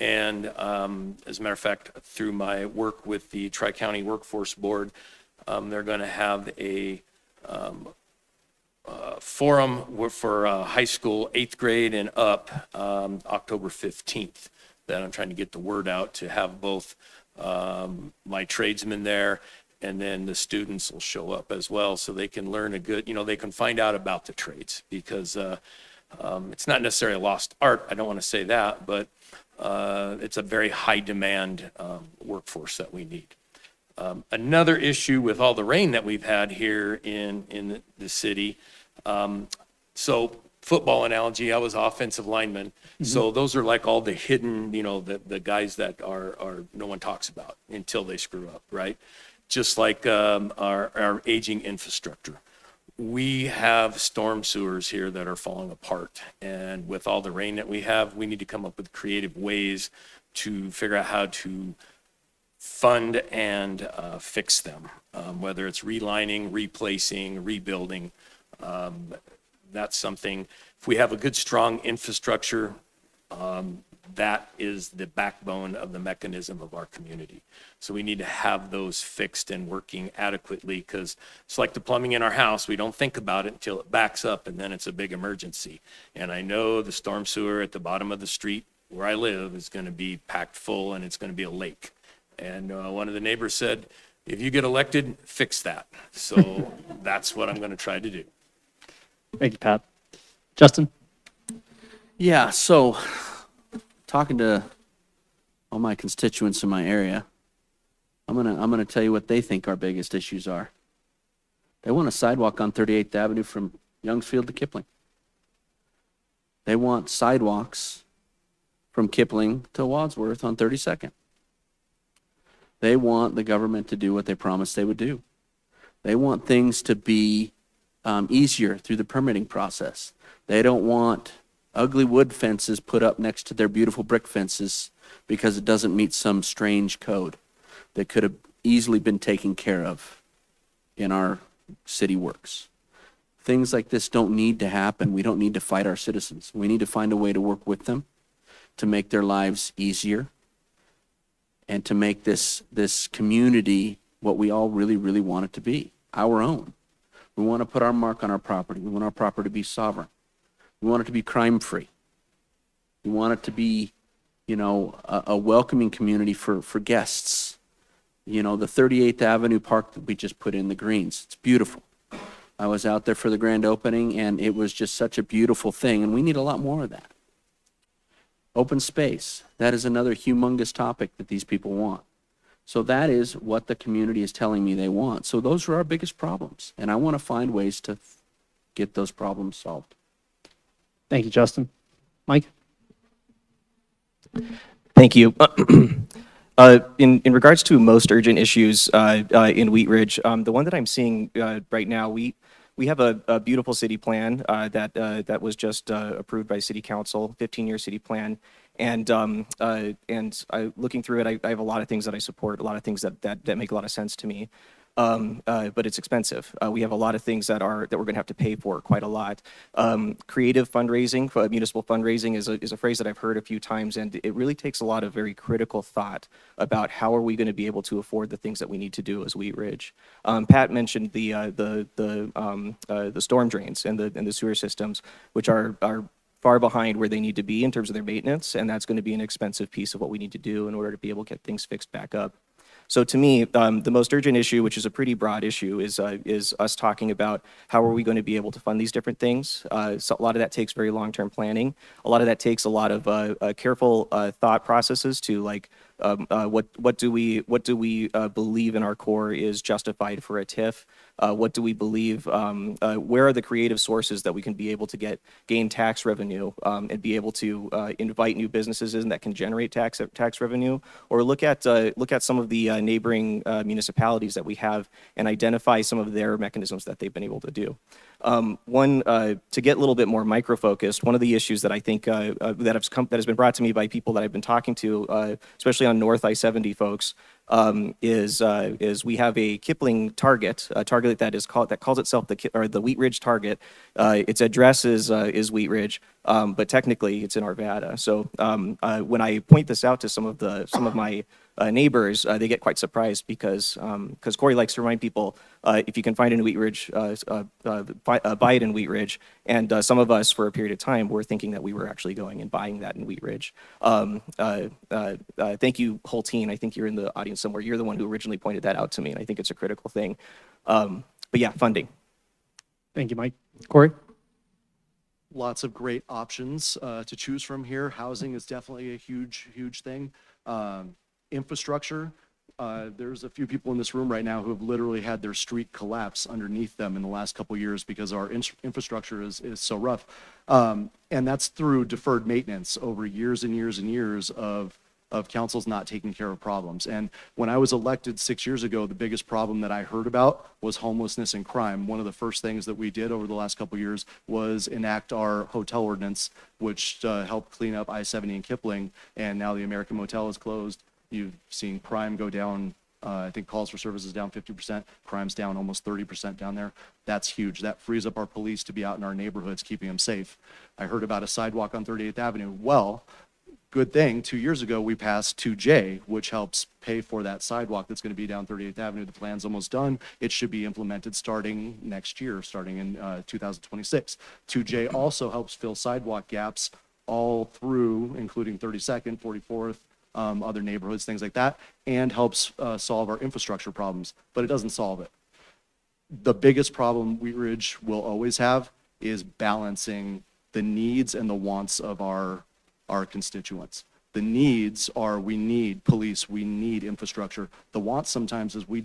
And as a matter of fact, through my work with the Tri-County Workforce Board, they're going to have a forum for high school, 8th grade and up, October 15th, that I'm trying to get the word out to have both my tradesmen there, and then the students will show up as well, so they can learn they can find out about the trades, because it's not necessarily a lost art, I don't want to say that, but It's a very high demand workforce that we need. Another issue with all the rain that we've had here in the city. So football analogy, I was offensive lineman. So those are like all the hidden, the guys that are no one talks about until they screw up, right? Just like our aging infrastructure. We have storm sewers here that are falling apart. And with all the rain that we have, we need to come up with creative ways to figure out how to fund and fix them, whether it's relining, replacing, rebuilding. That's something, if we have a good, strong infrastructure, that is the backbone of the mechanism of our community. So we need to have those fixed and working adequately, because it's like the plumbing in our house. We don't think about it until it backs up, and then it's a big emergency. And I know the storm sewer at the bottom of the street where I live is going to be packed full, and it's going to be a lake. And one of the neighbors said, if you get elected, fix that. So that's what I'm going to try to do. Thank you, Pat. Justin? Yeah, so talking to all my constituents in my area, I'm gonna tell you what they think our biggest issues are. They want a sidewalk on 38th Avenue from Youngsfield to Kipling. They want sidewalks from Kipling to Wadsworth on 32nd. They want the government to do what they promised they would do. They want things to be easier through the permitting process. They don't want ugly wood fences put up next to their beautiful brick fences because it doesn't meet some strange code that could have easily been taken care of in our city works. Things like this don't need to happen. We don't need to fight our citizens. We need to find a way to work with them to make their lives easier and to make this community what we all really, really want it to be, our own. We want to put our mark on our property. We want our property to be sovereign. We want it to be crime-free. We want it to be, a welcoming community for guests. The 38th Avenue Park that we just put in the greens, it's beautiful. I was out there for the grand opening, and it was just such a beautiful thing, and we need a lot more of that. Open space, that is another humongous topic that these people want. So that is what the community is telling me they want. So those are our biggest problems, and I want to find ways to get those problems solved. Thank you, Justin. Mike? Thank you. In regards to most urgent issues in Wheat Ridge, the one that I'm seeing right now, we have a beautiful city plan that was just approved by City Council, 15-year city plan, and looking through it, I have a lot of things that I support, a lot of things that make a lot of sense to me. But it's expensive. We have a lot of things that we're going to have to pay for quite a lot. Creative fundraising, municipal fundraising is a phrase that I've heard a few times, and it really takes a lot of very critical thought about how are we going to be able to afford the things that we need to do as Wheat Ridge. Pat mentioned the storm drains and the sewer systems, which are far behind where they need to be in terms of their maintenance, and that's going to be an expensive piece of what we need to do in order to be able to get things fixed back up. So to me, the most urgent issue, which is a pretty broad issue, is us talking about how are we going to be able to fund these different things. So a lot of that takes very long-term planning. A lot of that takes a lot of careful thought processes to what do we believe in our core is justified for a TIF? What do we believe? Where are the creative sources that we can be able to gain tax revenue and be able to invite new businesses in that can generate tax revenue? Or look at some of the neighboring municipalities that we have and identify some of their mechanisms that they've been able to do. To get a little bit more micro-focused, one of the issues that I think that has been brought to me by people that I've been talking to, especially on North I-70 folks, is we have a Kipling target, a target that calls itself the Wheat Ridge target. Its address is Wheat Ridge, but technically it's in Arvada. So when I point this out to some of my neighbors, they get quite surprised because Corey likes to remind people, if you can find it in Wheat Ridge, buy it in Wheat Ridge. And some of us, for a period of time, were thinking that we were actually going and buying that in Wheat Ridge. Thank you, Holteen. I think you're in the audience somewhere. You're the one who originally pointed that out to me, and I think it's a critical thing. But yeah, funding. Thank you, Mike. Corey? lots of great options to choose from here. Housing is definitely a huge, huge thing. Infrastructure, there's a few people in this room right now who have literally had their street collapse underneath them in the last couple years because our infrastructure is so rough. And that's through deferred maintenance over years and years and years of councils not taking care of problems. And when I was elected 6 years ago, the biggest problem that I heard about was homelessness and crime. One of the first things that we did over the last couple years was enact our hotel ordinance, which helped clean up I-70 and Kipling. And now the American Motel is closed. You've seen crime go down. I think calls for services down 50%, crime's down almost 30% down there. That's huge. That frees up our police to be out in our neighborhoods, keeping them safe. I heard about a sidewalk on 38th Avenue. Well, good thing, 2 years ago, we passed 2J, which helps pay for that sidewalk that's going to be down 38th Avenue. The plan's almost done. It should be implemented starting next year, starting in 2026. 2J also helps fill sidewalk gaps all through, including 32nd, 44th, other neighborhoods, things like that, and helps solve our infrastructure problems, but it doesn't solve it. The biggest problem Wheat Ridge will always have is balancing the needs and the wants of our constituents. The needs are, we need police, we need infrastructure. The wants sometimes is we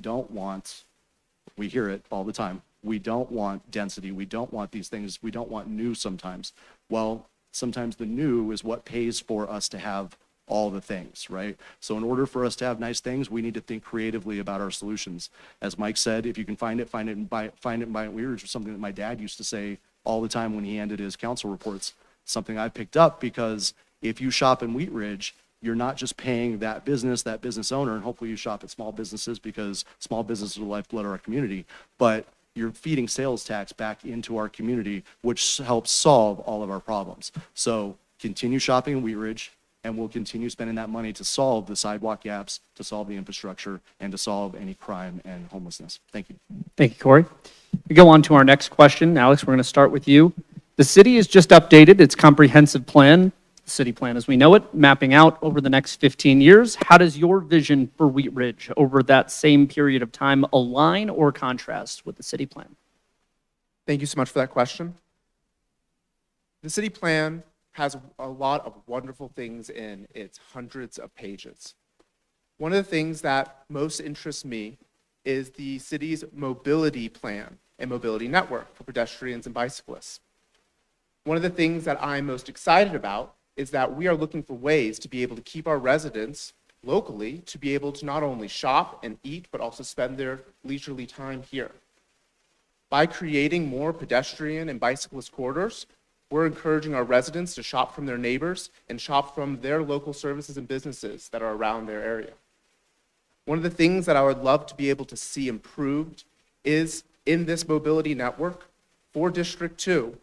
hear it all the time, we don't want density, we don't want these things, we don't want new sometimes. Well, sometimes the new is what pays for us to have all the things, right? So in order for us to have nice things, we need to think creatively about our solutions. As Mike said, if you can find it and buy it in Wheat Ridge, was something that my dad used to say all the time when he ended his council reports. Something I picked up because if you shop in Wheat Ridge, you're not just paying that business owner, and hopefully you shop at small businesses because small businesses are the lifeblood of our community, but you're feeding sales tax back into our community, which helps solve all of our problems. So continue shopping in Wheat Ridge, and we'll continue spending that money to solve the sidewalk gaps, to solve the infrastructure, and to solve any crime and homelessness. Thank you. Thank you, Corey. We go on to our next question. Alex, we're going to start with you. The city has just updated its comprehensive plan, the city plan as we know it, mapping out over the next 15 years. How does your vision for Wheat Ridge over that same period of time align or contrast with the city plan? Thank you so much for that question. The city plan has a lot of wonderful things in its hundreds of pages. One of the things that most interests me is the city's mobility plan and mobility network for pedestrians and bicyclists. One of the things that I'm most excited about is that we are looking for ways to be able to keep our residents locally to be able to not only shop and eat, but also spend their leisurely time here. By creating more pedestrian and bicyclist corridors, we're encouraging our residents to shop from their neighbors and shop from their local services and businesses that are around their area. One of the things that I would love to be able to see improved is in this mobility network for District 2,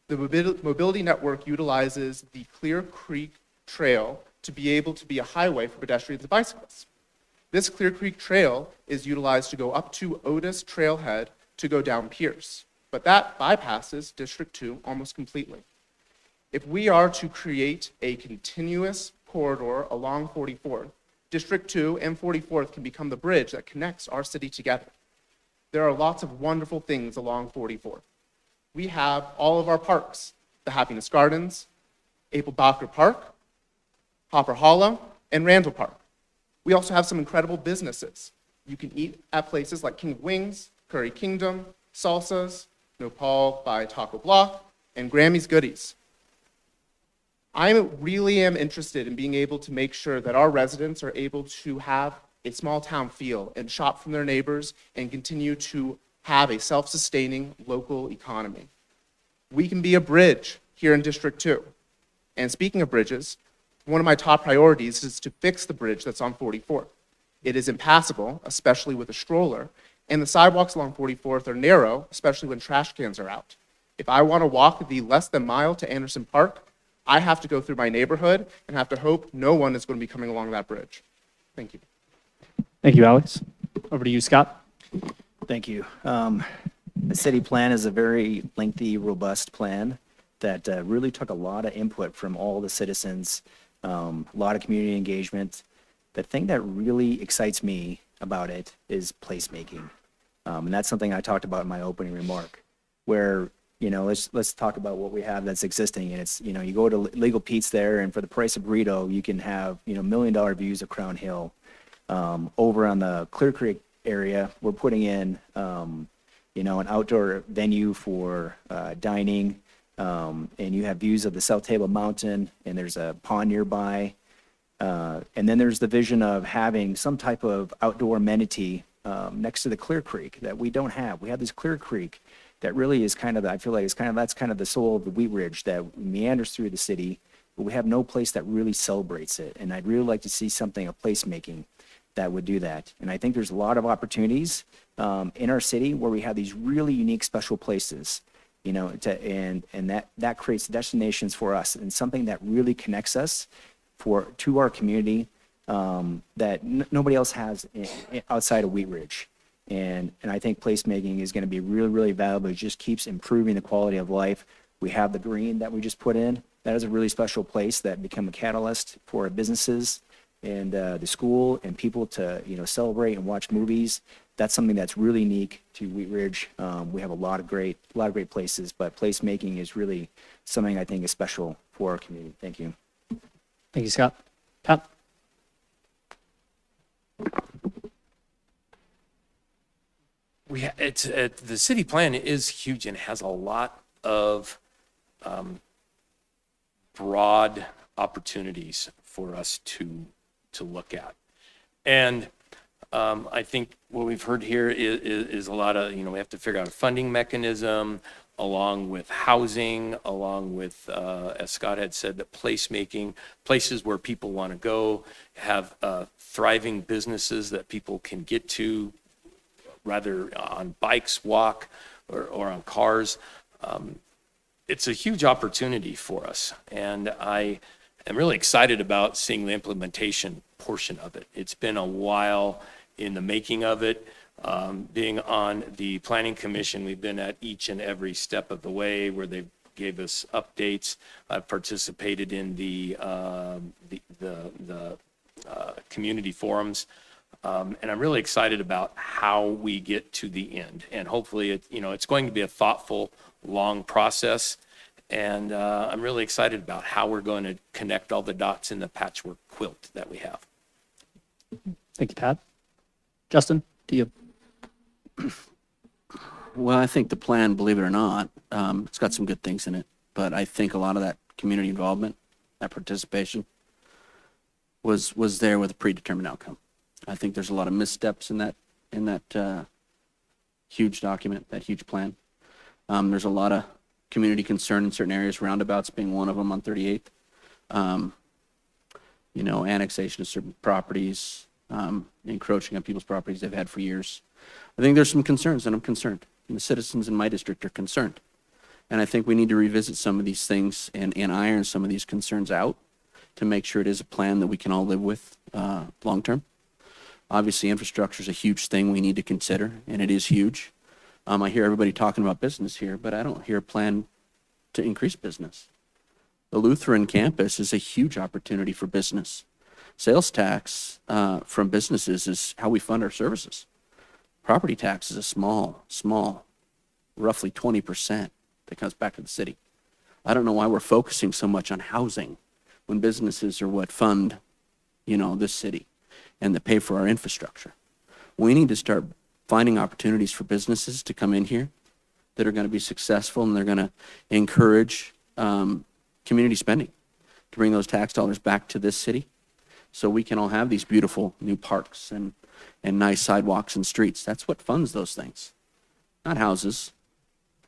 the mobility network utilizes the Clear Creek Trail to be able to be a highway for pedestrians and bicyclists. This Clear Creek Trail is utilized to go up to Otis Trailhead to go down Pierce, but that bypasses District 2 almost completely. If we are to create a continuous corridor along 44th, District 2 and 44th can become the bridge that connects our city together. There are lots of wonderful things along 44th. We have all of our parks, the Happiness Gardens, Abel-Bacher Park, Hopper Hollow, and Randall Park. We also have some incredible businesses. You can eat at places like King of Wings, Curry Kingdom, Salsas, Nopal by Taco Block, and Grammy's Goodies. I really am interested in being able to make sure that our residents are able to have a small town feel and shop from their neighbors and continue to have a self-sustaining local economy. We can be a bridge here in District 2. And speaking of bridges, one of my top priorities is to fix the bridge that's on 44th. It is impassable, especially with a stroller, and the sidewalks along 44th are narrow, especially when trash cans are out. If I want to walk the less than mile to Anderson Park, I have to go through my neighborhood and have to hope no one is going to be coming along that bridge. Thank you. Thank you, Alex. Over to you, Scott. Thank you. The city plan is a very lengthy, robust plan that really took a lot of input from all the citizens, a lot of community engagement. The thing that really excites me about it is placemaking. And that's something I talked about in my opening remark, where let's talk about what we have that's existing. And it's, you go to Legal Pete's there, and for the price of burrito, you can have, $1 million views of Crown Hill. Over on the Clear Creek area, we're putting in, an outdoor venue for dining. And you have views of the South Table Mountain, and there's a pond nearby. And then there's the vision of having some type of outdoor amenity next to the Clear Creek that we don't have. We have this Clear Creek that really is I feel like that's kind of the soul of the Wheat Ridge that meanders through the city, but we have no place that really celebrates it. And I'd really like to see something of placemaking that would do that. And I think there's a lot of opportunities in our city where we have these really unique, special places, and that creates destinations for us and something that really connects us to our community that nobody else has outside of Wheat Ridge. And I think placemaking is going to be really, really valuable. It just keeps improving the quality of life. We have the green that we just put in. That is a really special place that become a catalyst for businesses and the school and people to, celebrate and watch movies. That's something that's really unique to Wheat Ridge. We have a lot of great places, but placemaking is really something I think is special for our community. Thank you. Thank you, Scott. Pat? The city plan is huge and has a lot of broad opportunities for us to look at. And I think what we've heard here is a lot of, we have to figure out a funding mechanism along with housing, along with, as Scott had said, the placemaking, places where people want to go, have thriving businesses that people can get to, rather on bikes, walk, or on cars. It's a huge opportunity for us. And I am really excited about seeing the implementation portion of it. It's been a while in the making of it. Being on the Planning Commission, we've been at each and every step of the way where they gave us updates. I've participated in the community forums. And I'm really excited about how we get to the end. And hopefully, it's going to be a thoughtful, long process. And I'm really excited about how we're going to connect all the dots in the patchwork quilt that we have. Thank you, Pat. Justin, to you. Well, I think the plan, believe it or not, it's got some good things in it, but I think a lot of that community involvement, that participation, was there with a predetermined outcome. I think there's a lot of missteps in that huge document, that huge plan. There's a lot of community concern in certain areas, roundabouts being one of them on 38th. Annexation of certain properties, encroaching on people's properties they've had for years. I think there's some concerns, and I'm concerned. And the citizens in my district are concerned. And I think we need to revisit some of these things and iron some of these concerns out to make sure it is a plan that we can all live with long term. Obviously, infrastructure is a huge thing we need to consider, and it is huge. I hear everybody talking about business here, but I don't hear a plan to increase business. The Lutheran campus is a huge opportunity for business. Sales tax from businesses is how we fund our services. Property tax is a small, roughly 20% that comes back to the city. I don't know why we're focusing so much on housing when businesses are what fund, this city and that pay for our infrastructure. We need to start finding opportunities for businesses to come in here that are going to be successful, and they're going to encourage community spending to bring those tax dollars back to this city so we can all have these beautiful new parks and nice sidewalks and streets. That's what funds those things, not houses,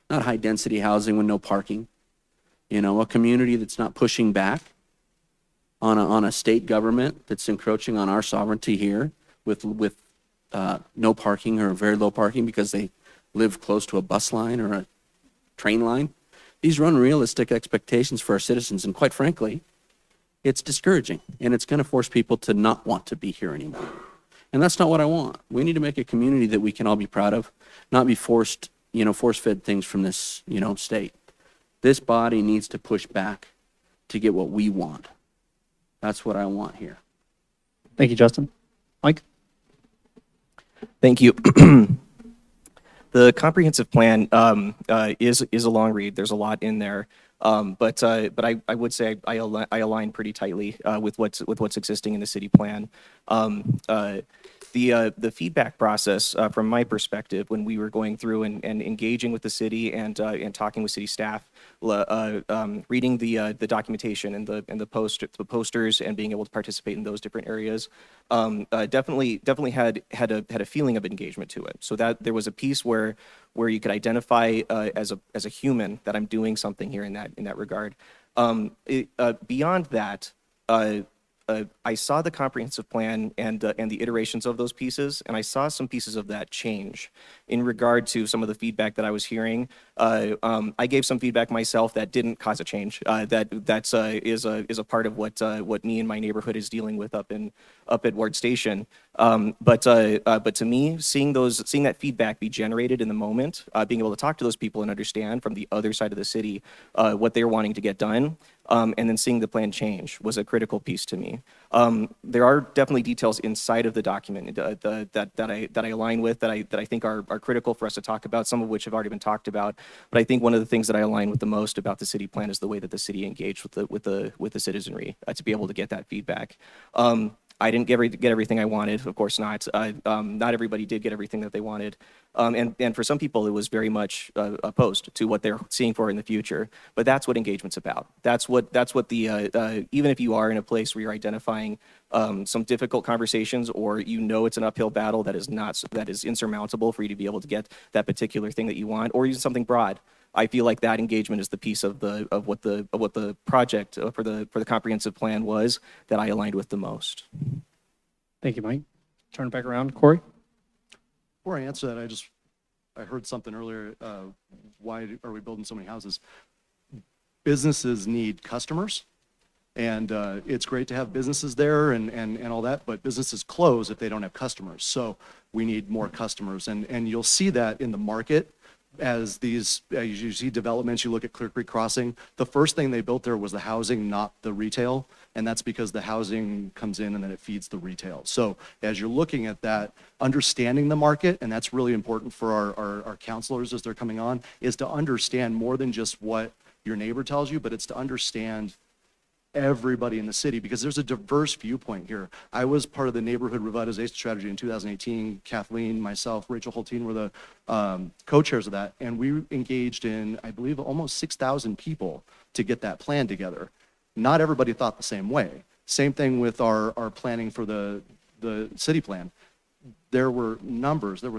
not high density housing with no parking. A community that's not pushing back on a state government that's encroaching on our sovereignty here with no parking or very low parking because they live close to a bus line or a train line. These are unrealistic expectations for our citizens, and quite frankly, it's discouraging, and it's going to force people to not want to be here anymore. And that's not what I want. We need to make a community that we can all be proud of, not be force-fed things from this, state. This body needs to push back to get what we want. That's what I want here. Thank you, Justin. Mike? Thank you. The comprehensive plan is a long read. There's a lot in there. But I would say I align pretty tightly with what's existing in the city plan. The feedback process, from my perspective, when we were going through and engaging with the city and talking with city staff, reading the documentation and the posters and being able to participate in those different areas, definitely had a feeling of engagement to it. So that there was a piece where you could identify as a human that I'm doing something here in that regard. Beyond that, I saw the comprehensive plan and the iterations of those pieces, and I saw some pieces of that change in regard to some of the feedback that I was hearing. I gave some feedback myself that didn't cause a change. That's is a part of what me and my neighborhood is dealing with up at Ward Station. But to me, seeing that feedback be generated in the moment, being able to talk to those people and understand from the other side of the city what they're wanting to get done, and then seeing the plan change was a critical piece to me. There are definitely details inside of the document that I align with, that I think are critical for us to talk about, some of which have already been talked about. But I think one of the things that I align with the most about the city plan is the way that the city engaged with the citizenry to be able to get that feedback. I didn't get everything I wanted, of course not. Not everybody did get everything that they wanted. And for some people, it was very much opposed to what they're seeing for in the future. But that's what engagement's about. That's what the, even if you are in a place where you're identifying some difficult conversations, or it's an uphill battle that is insurmountable for you to be able to get that particular thing that you want, or even something broad. I feel like that engagement is the piece of what the project for the comprehensive plan was that I aligned with the most. Thank you, Mike. Turn it back around. Corey? Before I answer that, I heard something earlier. Why are we building so many houses? Businesses need customers, and it's great to have businesses there and all that, but businesses close if they don't have customers. So we need more customers, and you'll see that in the market. As you see developments, you look at Clear Creek Crossing, the first thing they built there was the housing, not the retail. And that's because the housing comes in and then it feeds the retail. So as you're looking at that, understanding the market, and that's really important for our counselors as they're coming on, is to understand more than just what your neighbor tells you, but it's to understand everybody in the city, because there's a diverse viewpoint here. I was part of the neighborhood revitalization strategy in 2018. Kathleen, myself, Rachel Holteen were the co-chairs of that, and we engaged in, I believe, almost 6,000 people to get that plan together. Not everybody thought the same way. Same thing with our planning for the city plan. There were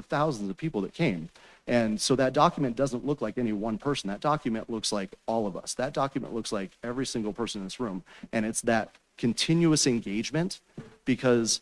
thousands of people that came. And so that document doesn't look like any one person. That document looks like all of us. That document looks like every single person in this room. And it's that continuous engagement, because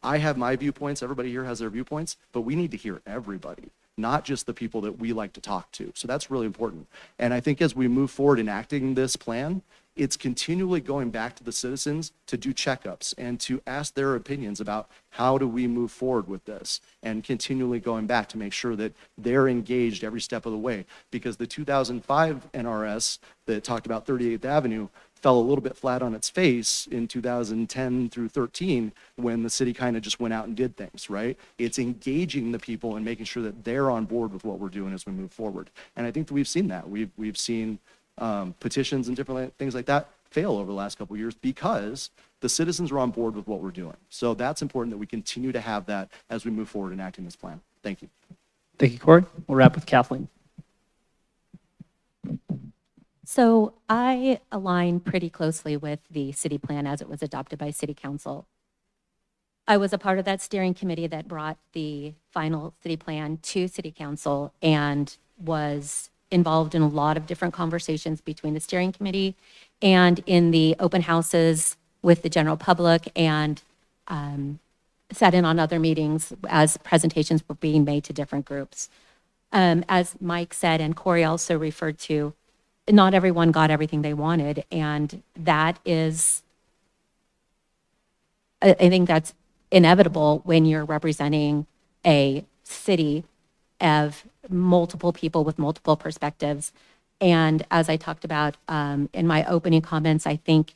I have my viewpoints, everybody here has their viewpoints, but we need to hear everybody, not just the people that we like to talk to. So that's really important. And I think as we move forward enacting this plan, it's continually going back to the citizens to do checkups and to ask their opinions about how do we move forward with this, and continually going back to make sure that they're engaged every step of the way. Because the 2005 NRS that talked about 38th Avenue fell a little bit flat on its face in 2010 through 13 when the city kind of just went out and did things, right? It's engaging the people and making sure that they're on board with what we're doing as we move forward. And I think that we've seen that. We've seen petitions and different things like that fail over the last couple of years because the citizens are on board with what we're doing. So that's important that we continue to have that as we move forward enacting this plan. Thank you. Thank you, Corey. We'll wrap with Kathleen. So I align pretty closely with the city plan as it was adopted by City Council. I was a part of that steering committee that brought the final city plan to City Council and was involved in a lot of different conversations between the steering committee and in the open houses with the general public, and sat in on other meetings as presentations were being made to different groups. As Mike said, and Corey also referred to, not everyone got everything they wanted, and that is, I think that's inevitable when you're representing a city of multiple people with multiple perspectives. And as I talked about in my opening comments, I think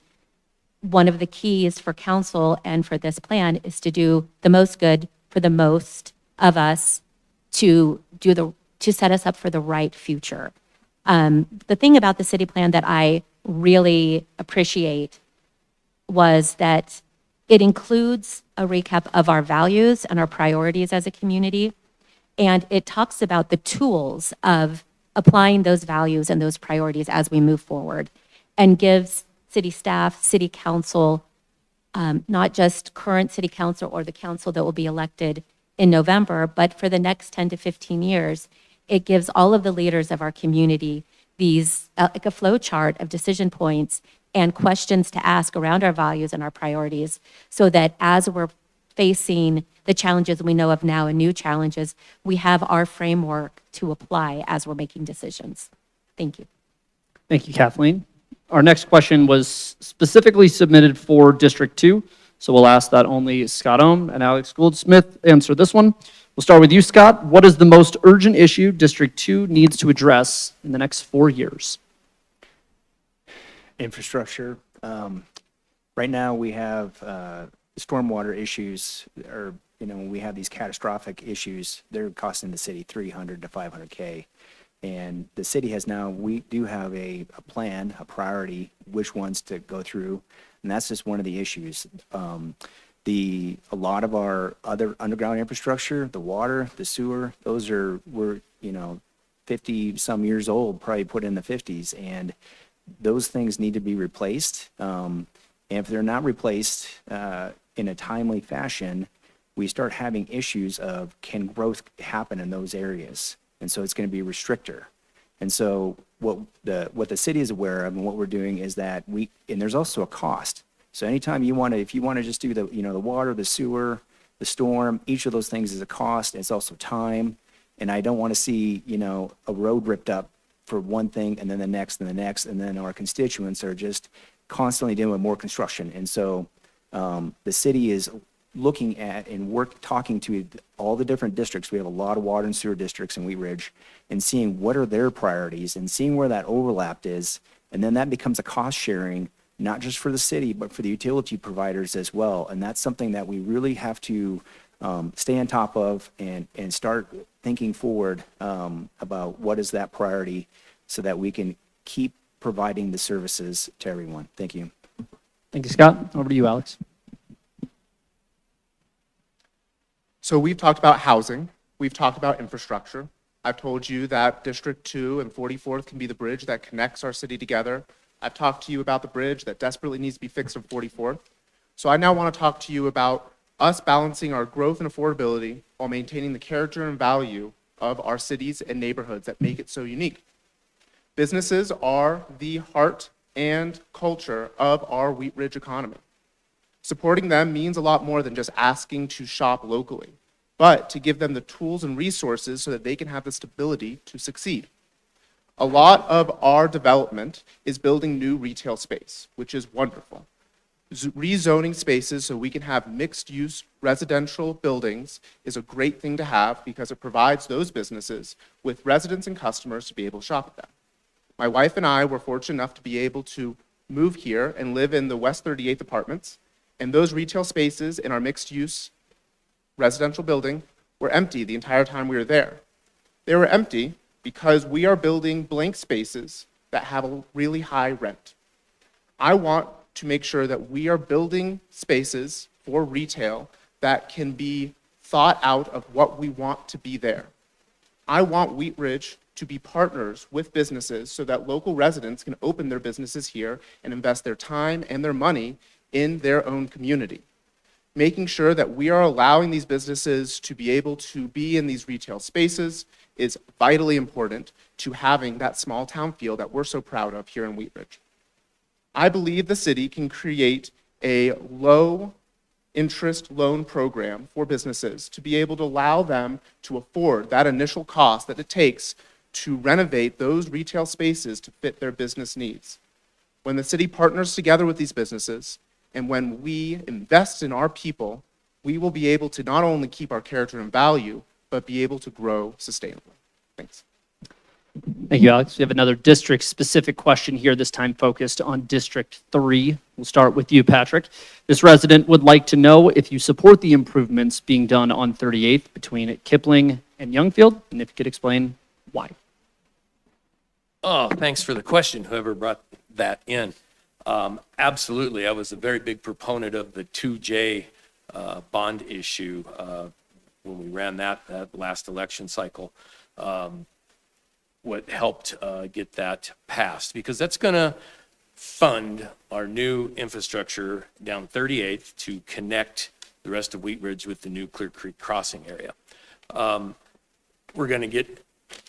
one of the keys for council and for this plan is to do the most good for the most of us to set us up for the right future. The thing about the city plan that I really appreciate was that it includes a recap of our values and our priorities as a community, and it talks about the tools of applying those values and those priorities as we move forward, and gives city staff, city council, not just current city council or the council that will be elected in November, but for the next 10 to 15 years, it gives all of the leaders of our community these, like a flow chart of decision points and questions to ask around our values and our priorities, so that as we're facing the challenges we know of now and new challenges, we have our framework to apply as we're making decisions. Thank you. Thank you, Kathleen. Our next question was specifically submitted for District 2, so we'll ask that only Scott Ohm and Alex Goldsmith answer this one. We'll start with you, Scott. What is the most urgent issue District 2 needs to address in the next 4 years? Infrastructure. Right now, we have stormwater issues, or, when we have these catastrophic issues, they're costing the city 300 to 500K. And the city has now, we do have a plan, a priority, which ones to go through, and that's just one of the issues. A lot of our other underground infrastructure, the water, the sewer, we're 50 some years old, probably put in the 50s, and those things need to be replaced. And if they're not replaced in a timely fashion, we start having issues of, can growth happen in those areas? And so it's going to be a restrictor. And so what the city is aware of and what we're doing is that and there's also a cost. So anytime if you want to just do the water, the sewer, the storm, each of those things is a cost. It's also time. And I don't want to see, a road ripped up for one thing and then the next and the next. And then our constituents are just constantly dealing with more construction. And so the city is looking at and talking to all the different districts. We have a lot of water and sewer districts in Wheat Ridge, and seeing what are their priorities and seeing where that overlap is. And then that becomes a cost sharing, not just for the city, but for the utility providers as well. And that's something that we really have to stay on top of and start thinking forward about what is that priority, so that we can keep providing the services to everyone. Thank you. Thank you, Scott. Over to you, Alex. So we've talked about housing, we've talked about infrastructure. I've told you that District 2 and 44th can be the bridge that connects our city together. I've talked to you about the bridge that desperately needs to be fixed on 44th. So I now want to talk to you about us balancing our growth and affordability while maintaining the character and value of our cities and neighborhoods that make it so unique. Businesses are the heart and culture of our Wheat Ridge economy. Supporting them means a lot more than just asking to shop locally, but to give them the tools and resources so that they can have the stability to succeed. A lot of our development is building new retail space, which is wonderful. Rezoning spaces so we can have mixed-use residential buildings is a great thing to have, because it provides those businesses with residents and customers to be able to shop at them. My wife and I were fortunate enough to be able to move here and live in the West 38th apartments, and those retail spaces in our mixed-use residential building were empty the entire time we were there. They were empty because we are building blank spaces that have a really high rent. I want to make sure that we are building spaces for retail that can be thought out of what we want to be there. I want Wheat Ridge to be partners with businesses so that local residents can open their businesses here and invest their time and their money in their own community. Making sure that we are allowing these businesses to be able to be in these retail spaces is vitally important to having that small town feel that we're so proud of here in Wheat Ridge. I believe the city can create a low interest loan program for businesses to be able to allow them to afford that initial cost that it takes to renovate those retail spaces to fit their business needs. When the city partners together with these businesses, and when we invest in our people, we will be able to not only keep our character and value, but be able to grow sustainably. Thanks. Thank you, Alex. We have another district-specific question here, this time focused on District 3. We'll start with you, Patrick. This resident would like to know if you support the improvements being done on 38th between Kipling and Youngfield, and if you could explain why. Oh, thanks for the question, whoever brought that in. Absolutely, I was a very big proponent of the 2J bond issue when we ran that last election cycle. What helped get that passed, because that's going to fund our new infrastructure down 38th to connect the rest of Wheat Ridge with the new Clear Creek crossing area. We're going to get,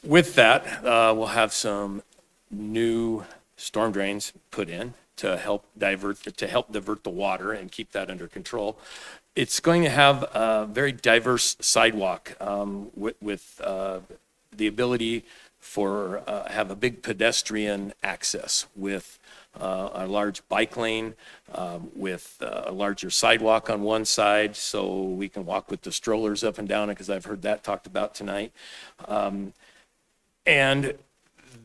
with that, we'll have some new storm drains put in to help divert the water and keep that under control. It's going to have a very diverse sidewalk with the ability for have a big pedestrian access with a large bike lane, with a larger sidewalk on one side so we can walk with the strollers up and down it, because I've heard that talked about tonight. And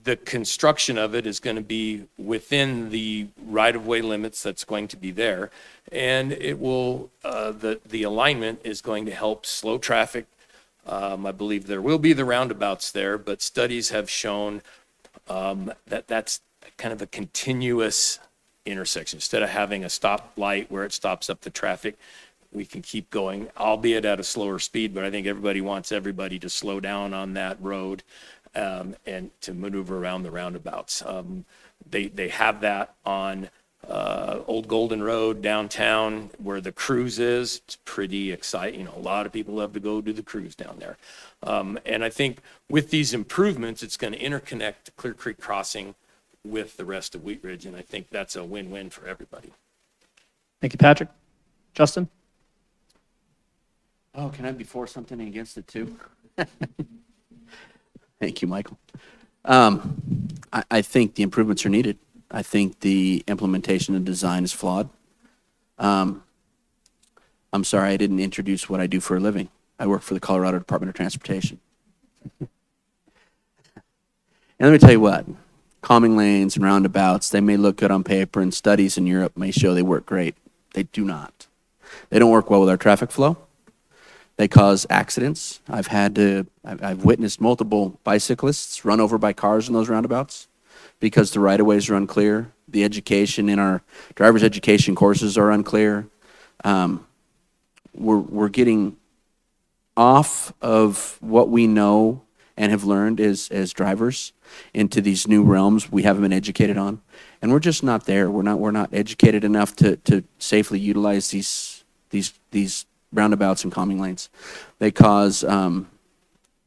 the construction of it is going to be within the right-of-way limits that's going to be there. And it will, the alignment is going to help slow traffic. I believe there will be the roundabouts there, but studies have shown that that's kind of a continuous intersection. Instead of having a stoplight where it stops up the traffic, we can keep going, albeit at a slower speed, but I think everybody wants everybody to slow down on that road and to maneuver around the roundabouts. They have that on Old Golden Road downtown where the cruise is. It's pretty exciting. You know, a lot of people love to go do the cruise down there. And I think with these improvements, it's going to interconnect Clear Creek Crossing with the rest of Wheat Ridge, and I think that's a win-win for everybody. Thank you, Patrick. Justin? Oh, can I be for something and against it too? Thank you, Michael. I think the improvements are needed. I think the implementation and design is flawed. I'm sorry I didn't introduce what I do for a living. I work for the Colorado Department of Transportation. And let me tell you what, calming lanes and roundabouts, they may look good on paper, and studies in Europe may show they work great. They do not. They don't work well with our traffic flow. They cause accidents. I've witnessed multiple bicyclists run over by cars in those roundabouts because the right-of-ways are unclear. The education in our driver's education courses are unclear. We're getting off of what we know and have learned as drivers into these new realms we haven't been educated on, and we're just not there. We're not educated enough to safely utilize these roundabouts and calming lanes. They cause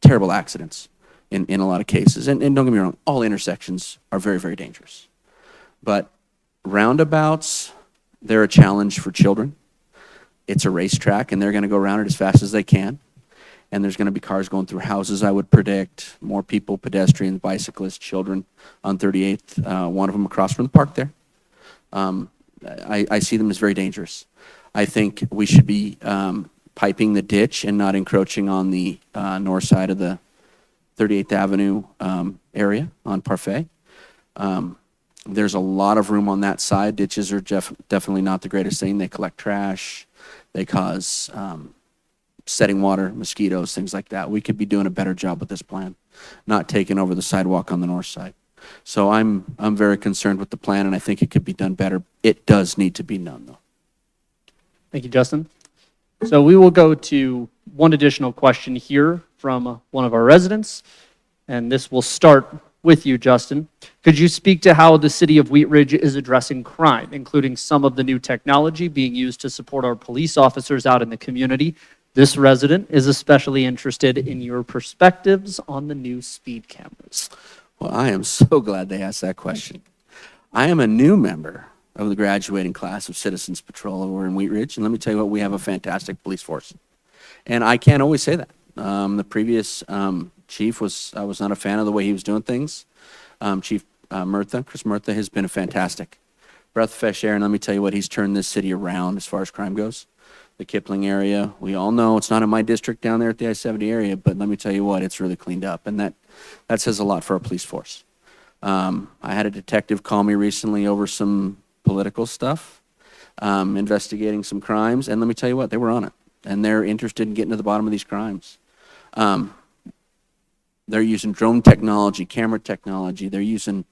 terrible accidents in a lot of cases. And don't get me wrong, all intersections are very, very dangerous. But roundabouts, they're a challenge for children. It's a racetrack, and they're going to go around it as fast as they can. And there's going to be cars going through houses, I would predict. More people, pedestrians, bicyclists, children on 38th. One of them across from the park there. I see them as very dangerous. I think we should be piping the ditch and not encroaching on the north side of the 38th Avenue area on Parfait. There's a lot of room on that side. Ditches are definitely not the greatest thing. They collect trash. They cause setting water, mosquitoes, things like that. We could be doing a better job with this plan, not taking over the sidewalk on the north side. So I'm very concerned with the plan, and I think it could be done better. It does need to be done, though. Thank you, Justin. So we will go to one additional question here from one of our residents, and this will start with you, Justin. Could you speak to how the city of Wheat Ridge is addressing crime, including some of the new technology being used to support our police officers out in the community? This resident is especially interested in your perspectives on the new speed cameras. Well, I am so glad they asked that question. I am a new member of the graduating class of Citizens Patrol over in Wheat Ridge, and let me tell you what, we have a fantastic police force. And I can't always say that. The previous chief I was not a fan of the way he was doing things. Chief Chris Murtha has been a fantastic breath of fresh air, and let me tell you what, he's turned this city around as far as crime goes. The Kipling area, we all know it's not in my district down there at the I-70 area, but let me tell you what, it's really cleaned up, and that says a lot for our police force. I had a detective call me recently over some political stuff, investigating some crimes, and let me tell you what, they were on it, and they're interested in getting to the bottom of these crimes. They're using drone technology, camera technology. They're using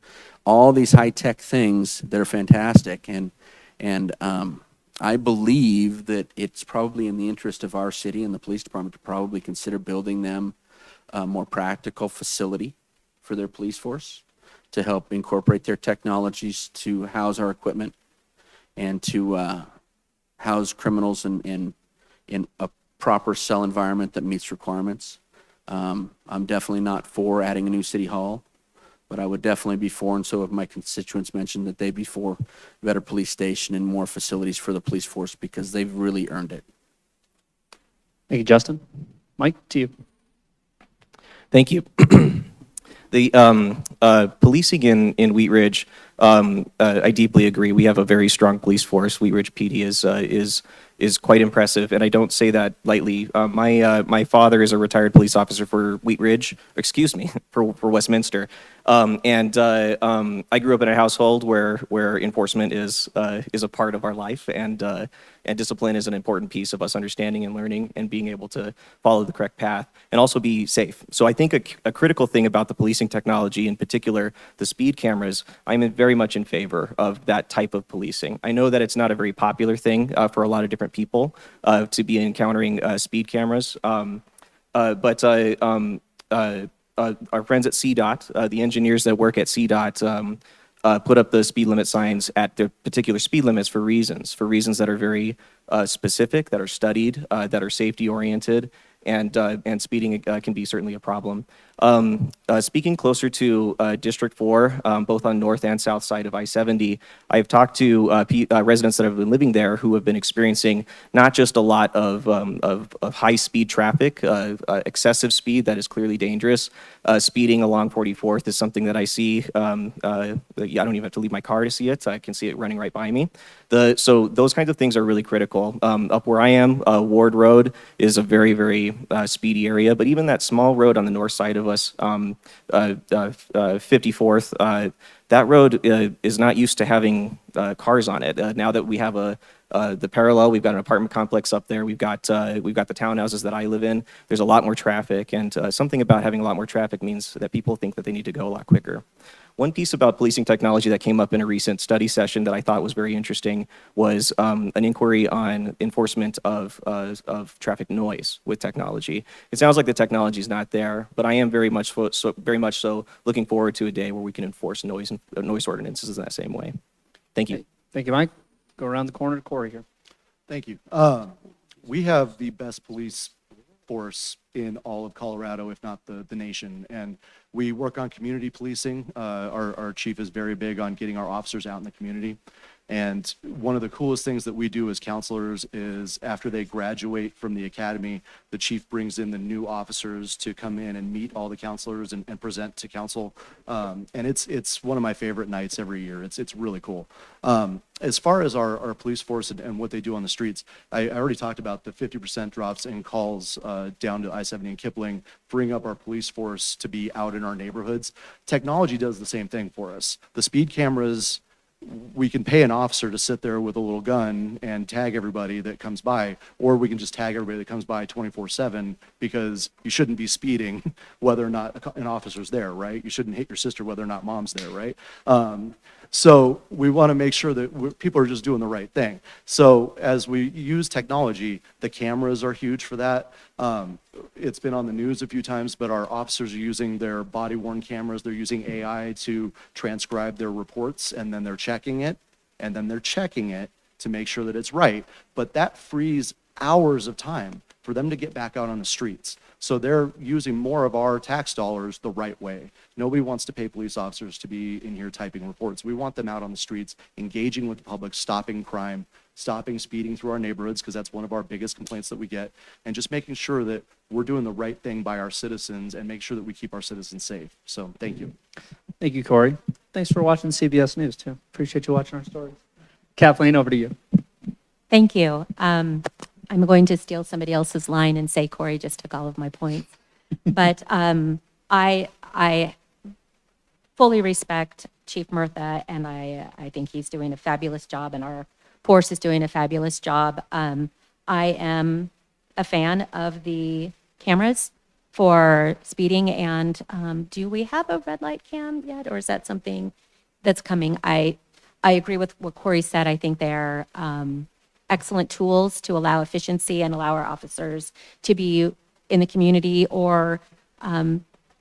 all these high-tech things that are fantastic. And I believe that it's probably in the interest of our city and the police department to probably consider building them a more practical facility for their police force to help incorporate their technologies to house our equipment and to house criminals in a proper cell environment that meets requirements. I'm definitely not for adding a new city hall, but I would definitely be for, and so have my constituents mentioned that they'd be for a better police station and more facilities for the police force because they've really earned it. Thank you, Justin. Mike, to you. Thank you. The policing in Wheat Ridge, I deeply agree. We have a very strong police force. Wheat Ridge PD is quite impressive, and I don't say that lightly. My father is a retired police officer for Wheat Ridge, excuse me, for Westminster. I grew up in a household where enforcement is a part of our life, and discipline is an important piece of us understanding and learning and being able to follow the correct path and also be safe. So I think a critical thing about the policing technology, in particular the speed cameras, I'm very much in favor of that type of policing. I know that it's not a very popular thing for a lot of different people to be encountering speed cameras, but our friends at CDOT, the engineers that work at CDOT, put up the speed limit signs at the particular speed limits for reasons that are very specific, that are studied, that are safety oriented, and speeding can be certainly a problem. Speaking closer to District 4, both on north and south side of I-70, I've talked to residents that have been living there who have been experiencing not just a lot of high-speed traffic, excessive speed that is clearly dangerous. Speeding along 44th is something that I see. I don't even have to leave my car to see it. I can see it running right by me. So those kinds of things are really critical. Up where I am, Ward Road is a very, very speedy area, but even that small road on the north side of us, 54th, that road is not used to having cars on it. Now that we have the parallel, we've got an apartment complex up there. We've got the townhouses that I live in. There's a lot more traffic, and something about having a lot more traffic means that people think that they need to go a lot quicker. One piece about policing technology that came up in a recent study session that I thought was very interesting was an inquiry on enforcement of traffic noise with technology. It sounds like the technology is not there, but I am very much so looking forward to a day where we can enforce noise ordinances in that same way. Thank you. Thank you, Mike. Go around the corner to Corey here. Thank you. We have the best police force in all of Colorado, if not the nation. And we work on community policing. Our chief is very big on getting our officers out in the community. And one of the coolest things that we do as counselors is after they graduate from the academy, the chief brings in the new officers to come in and meet all the counselors and present to council. And it's one of my favorite nights every year. It's really cool. As far as our police force and what they do on the streets, I already talked about the 50% drops in calls down to I-70 and Kipling, freeing up our police force to be out in our neighborhoods. Technology does the same thing for us. The speed cameras, we can pay an officer to sit there with a little gun and tag everybody that comes by, or we can just tag everybody that comes by 24/7 because you shouldn't be speeding whether or not an officer's there, right? You shouldn't hit your sister whether or not mom's there, right? So we want to make sure that people are just doing the right thing. So as we use technology, the cameras are huge for that. It's been on the news a few times, but our officers are using their body-worn cameras. They're using AI to transcribe their reports, and then they're checking it, and then they're checking it to make sure that it's right. But that frees hours of time for them to get back out on the streets. So they're using more of our tax dollars the right way. Nobody wants to pay police officers to be in here typing reports. We want them out on the streets, engaging with the public, stopping crime, stopping speeding through our neighborhoods, because that's one of our biggest complaints that we get, and just making sure that we're doing the right thing by our citizens and make sure that we keep our citizens safe. So thank you. Thank you, Corey. Thanks for watching CBS News, too. Appreciate you watching our stories. Kathleen, over to you. Thank you. I'm going to steal somebody else's line and say Corey just took all of my points. But I fully respect Chief Murtha, and I think he's doing a fabulous job, and our force is doing a fabulous job. I am a fan of the cameras. for speeding. And do we have a red light cam yet, or is that something that's coming? I agree with what Corey said. I think they're excellent tools to allow efficiency and allow our officers to be in the community or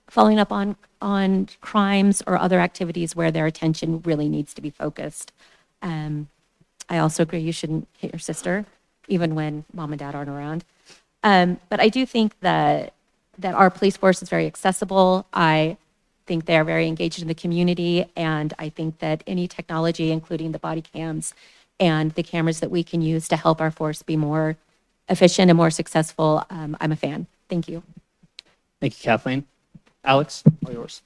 following up on crimes or other activities where their attention really needs to be focused. I also agree you shouldn't hit your sister, even when mom and dad aren't around. But I do think that our police force is very accessible. I think they are very engaged in the community, and I think that any technology, including the body cams and the cameras that we can use to help our force be more efficient and more successful, I'm a fan. Thank you. Thank you, Kathleen. Alex, all yours.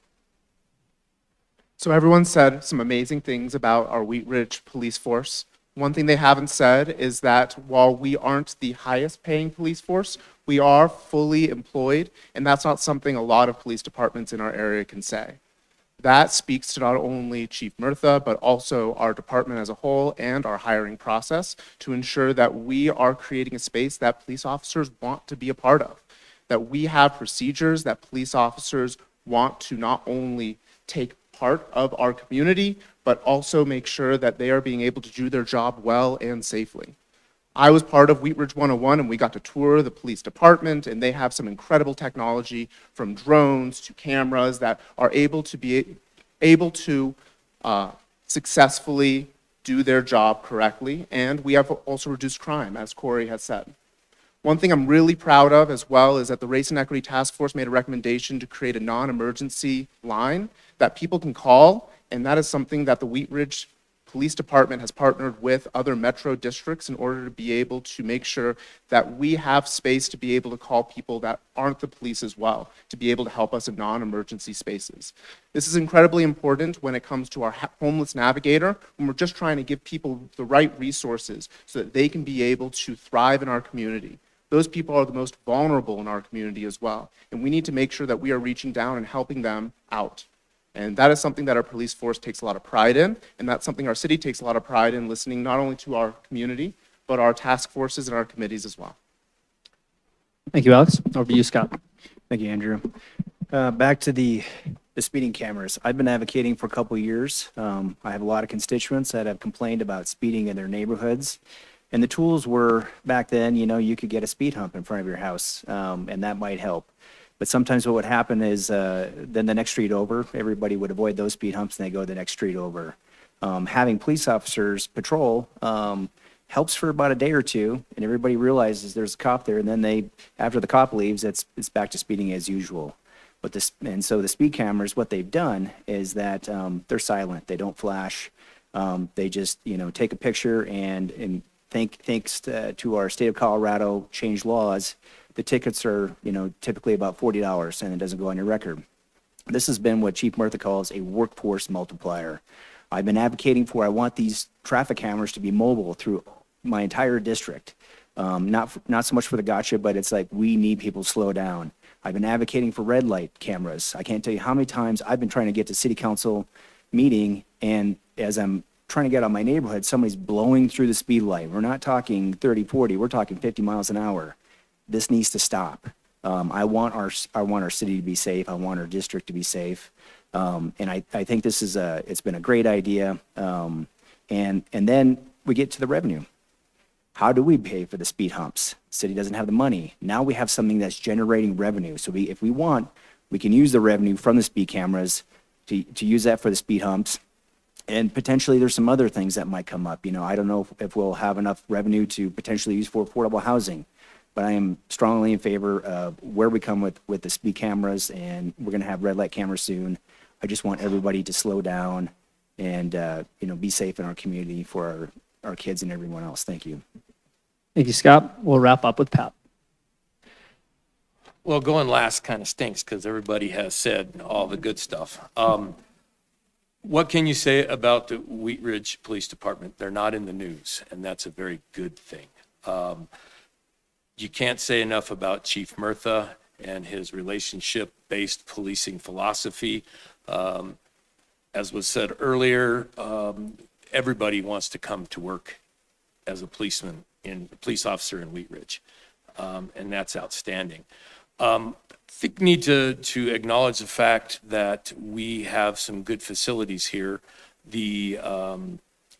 So everyone said some amazing things about our Wheat Ridge police force. One thing they haven't said is that while we aren't the highest paying police force, we are fully employed, and that's not something a lot of police departments in our area can say. That speaks to not only Chief Murtha, but also our department as a whole and our hiring process to ensure that we are creating a space that police officers want to be a part of, that we have procedures that police officers want to not only take part of our community, but also make sure that they are being able to do their job well and safely. I was part of Wheat Ridge 101, and we got to tour the police department, and they have some incredible technology from drones to cameras that are able to successfully do their job correctly, and we have also reduced crime, as Corey has said. One thing I'm really proud of as well is that the Race and Equity Task Force made a recommendation to create a non-emergency line that people can call, and that is something that the Wheat Ridge Police Department has partnered with other metro districts in order to be able to make sure that we have space to be able to call people that aren't the police as well, to be able to help us in non-emergency spaces. This is incredibly important when it comes to our homeless navigator, when we're just trying to give people the right resources so that they can be able to thrive in our community. Those people are the most vulnerable in our community as well, and we need to make sure that we are reaching down and helping them out. And that is something that our police force takes a lot of pride in, and that's something our city takes a lot of pride in, listening not only to our community, but our task forces and our committees as well. Thank you, Alex. Over to you, Scott. Thank you, Andrew. Back to the speeding cameras. I've been advocating for a couple of years. I have a lot of constituents that have complained about speeding in their neighborhoods. And the tools were, back then, you could get a speed hump in front of your house, and that might help. But sometimes what would happen is then the next street over, everybody would avoid those speed humps and they go to the next street over. Having police officers patrol helps for about a day or two, and everybody realizes there's a cop there, and then after the cop leaves, it's back to speeding as usual. And so the speed cameras, what they've done is that they're silent, they don't flash, they just take a picture, and thanks to our state of Colorado changed laws, the tickets are, typically about $40, and it doesn't go on your record. This has been what Chief Murtha calls a workforce multiplier. I've been advocating for, I want these traffic cameras to be mobile through my entire district. Not so much for the gotcha, but it's like we need people to slow down. I've been advocating for red light cameras. I can't tell you how many times I've been trying to get to city council meeting, and as I'm trying to get out of my neighborhood, somebody's blowing through the speed light. We're not talking 30, 40, we're talking 50 miles an hour. This needs to stop. I want our city to be safe. I want our district to be safe. And I think this is it's been a great idea. And then we get to the revenue. How do we pay for the speed humps? City doesn't have the money. Now we have something that's generating revenue. So if we want, we can use the revenue from the speed cameras to use that for the speed humps. And potentially there's some other things that might come up. I don't know if we'll have enough revenue to potentially use for affordable housing. But I am strongly in favor of where we come with the speed cameras, and we're going to have red light cameras soon. I just want everybody to slow down and be safe in our community for our kids and everyone else. Thank you. Thank you, Scott. We'll wrap up with Pat. Well, going last kind of stinks because everybody has said all the good stuff. What can you say about the Wheat Ridge Police Department? They're not in the news, and that's a very good thing. You can't say enough about Chief Murtha and his relationship-based policing philosophy. As was said earlier, everybody wants to come to work as a police officer in Wheat Ridge, and that's outstanding. think we need to acknowledge the fact that we have some good facilities here. The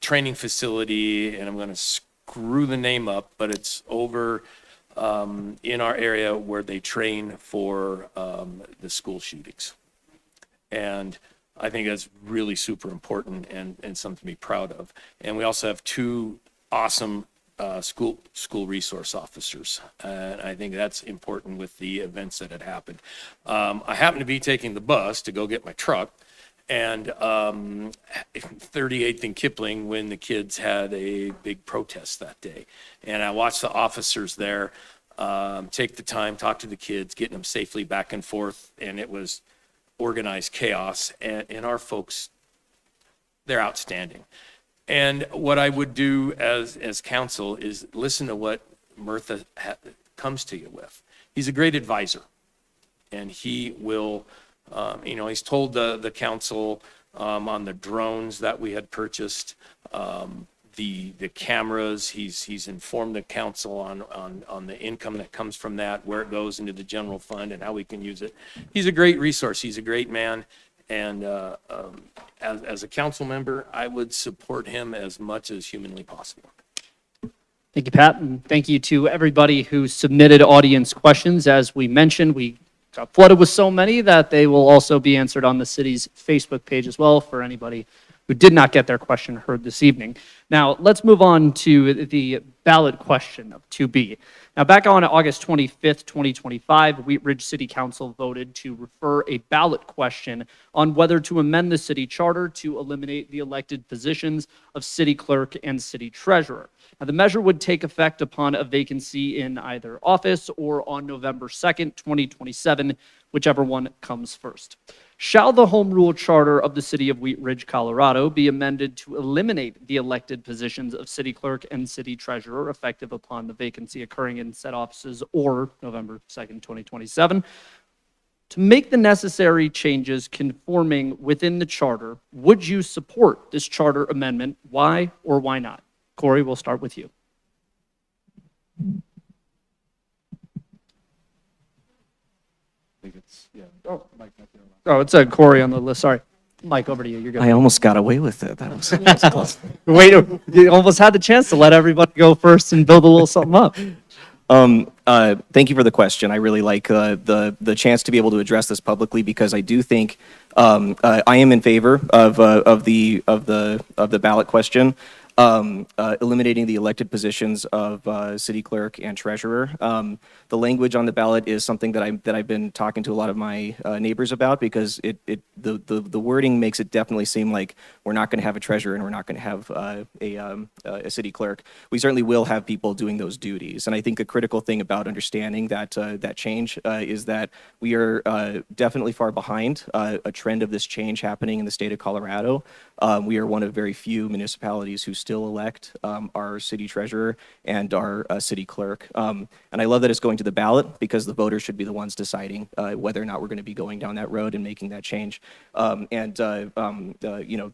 training facility, and I'm going to screw the name up, but it's over in our area where they train for the school shootings. And I think that's really super important and something to be proud of. And we also have two awesome school resource officers. And I think that's important with the events that had happened. I happened to be taking the bus to go get my truck, and 38th and Kipling when the kids had a big protest that day. And I watched the officers there take the time, talk to the kids, getting them safely back and forth, and it was organized chaos. And our folks, they're outstanding. And what I would do as counsel is listen to what Murtha comes to you with. He's a great advisor, and he will, he's told the council on the drones that we had purchased, the cameras. He's informed the council on the income that comes from that, where it goes into the general fund, and how we can use it. He's a great resource. He's a great man. And as a council member, I would support him as much as humanly possible. Thank you, Pat, and thank you to everybody who submitted audience questions. As we mentioned, we got flooded with so many that they will also be answered on the city's Facebook page as well for anybody who did not get their question heard this evening. Now, let's move on to the ballot question of 2B. Now, back on August 25th, 2025, Wheat Ridge City Council voted to refer a ballot question on whether to amend the city charter to eliminate the elected positions of city clerk and city treasurer. Now, the measure would take effect upon a vacancy in either office or on November 2nd, 2027, whichever one comes first. Shall the home rule charter of the city of Wheat Ridge, Colorado be amended to eliminate the elected positions of city clerk and city treasurer effective upon the vacancy occurring in said offices or November 2nd, 2027? To make the necessary changes conforming within the charter, would you support this charter amendment? Why or why not? Corey, we'll start with you. I think it's, yeah. Oh, it's Corey on the list. Sorry. Mike, over to you. You're good. I almost got away with it. That was close. Wait, you almost had the chance to let everybody go first and build a little something up. Thank you for the question. I really like the chance to be able to address this publicly because I do think I am in favor of the ballot question. Eliminating the elected positions of city clerk and treasurer. The language on the ballot is something that I've been talking to a lot of my neighbors about because the wording makes it definitely seem like we're not going to have a treasurer and we're not going to have a city clerk. We certainly will have people doing those duties, and I think a critical thing about understanding that change is that we are definitely far behind a trend of this change happening in the state of Colorado. We are one of very few municipalities who still elect our city treasurer and our city clerk. And I love that it's going to the ballot because the voters should be the ones deciding whether or not we're going to be going down that road and making that change.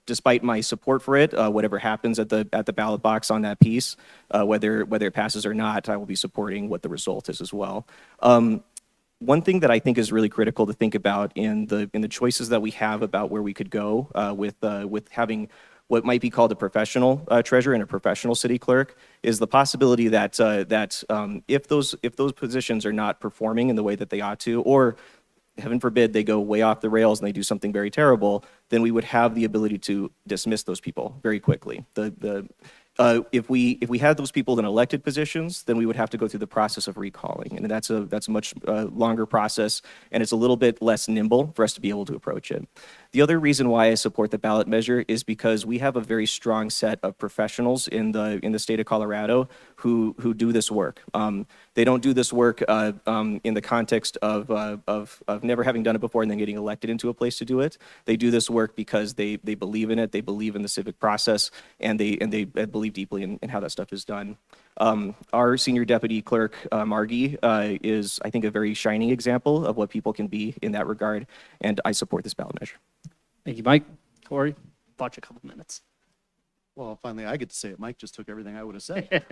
Despite my support for it, whatever happens at the ballot box on that piece, whether it passes or not, I will be supporting what the result is as well. One thing that I think is really critical to think about in the choices that we have about where we could go with having what might be called a professional treasurer and a professional city clerk is the possibility that if those positions are not performing in the way that they ought to, or heaven forbid they go way off the rails and they do something very terrible, then we would have the ability to dismiss those people very quickly. If we had those people in elected positions, then we would have to go through the process of recalling, and that's a much longer process, and it's a little bit less nimble for us to be able to approach it. The other reason why I support the ballot measure is because we have a very strong set of professionals in the state of Colorado who do this work. They don't do this work in the context of never having done it before and then getting elected into a place to do it. They do this work because they believe in it, they believe in the civic process, and they believe deeply in how that stuff is done. Our senior deputy clerk, Margie, is, I think, a very shining example of what people can be in that regard, and I support this ballot measure. Thank you, Mike. Corey, watch a couple minutes. Well, finally, I get to say it. Mike just took everything I would have said.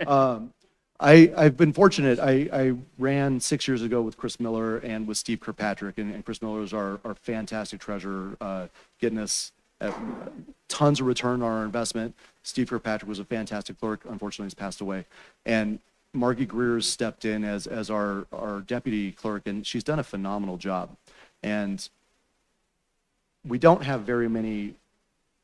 I've been fortunate. I ran 6 years ago with Chris Miller and with Steve Kirkpatrick, and Chris Miller is our fantastic treasurer, getting us tons of return on our investment. Steve Kirkpatrick was a fantastic clerk. Unfortunately, he's passed away. And Margie Greer's stepped in as our deputy clerk, and she's done a phenomenal job. And we don't have very many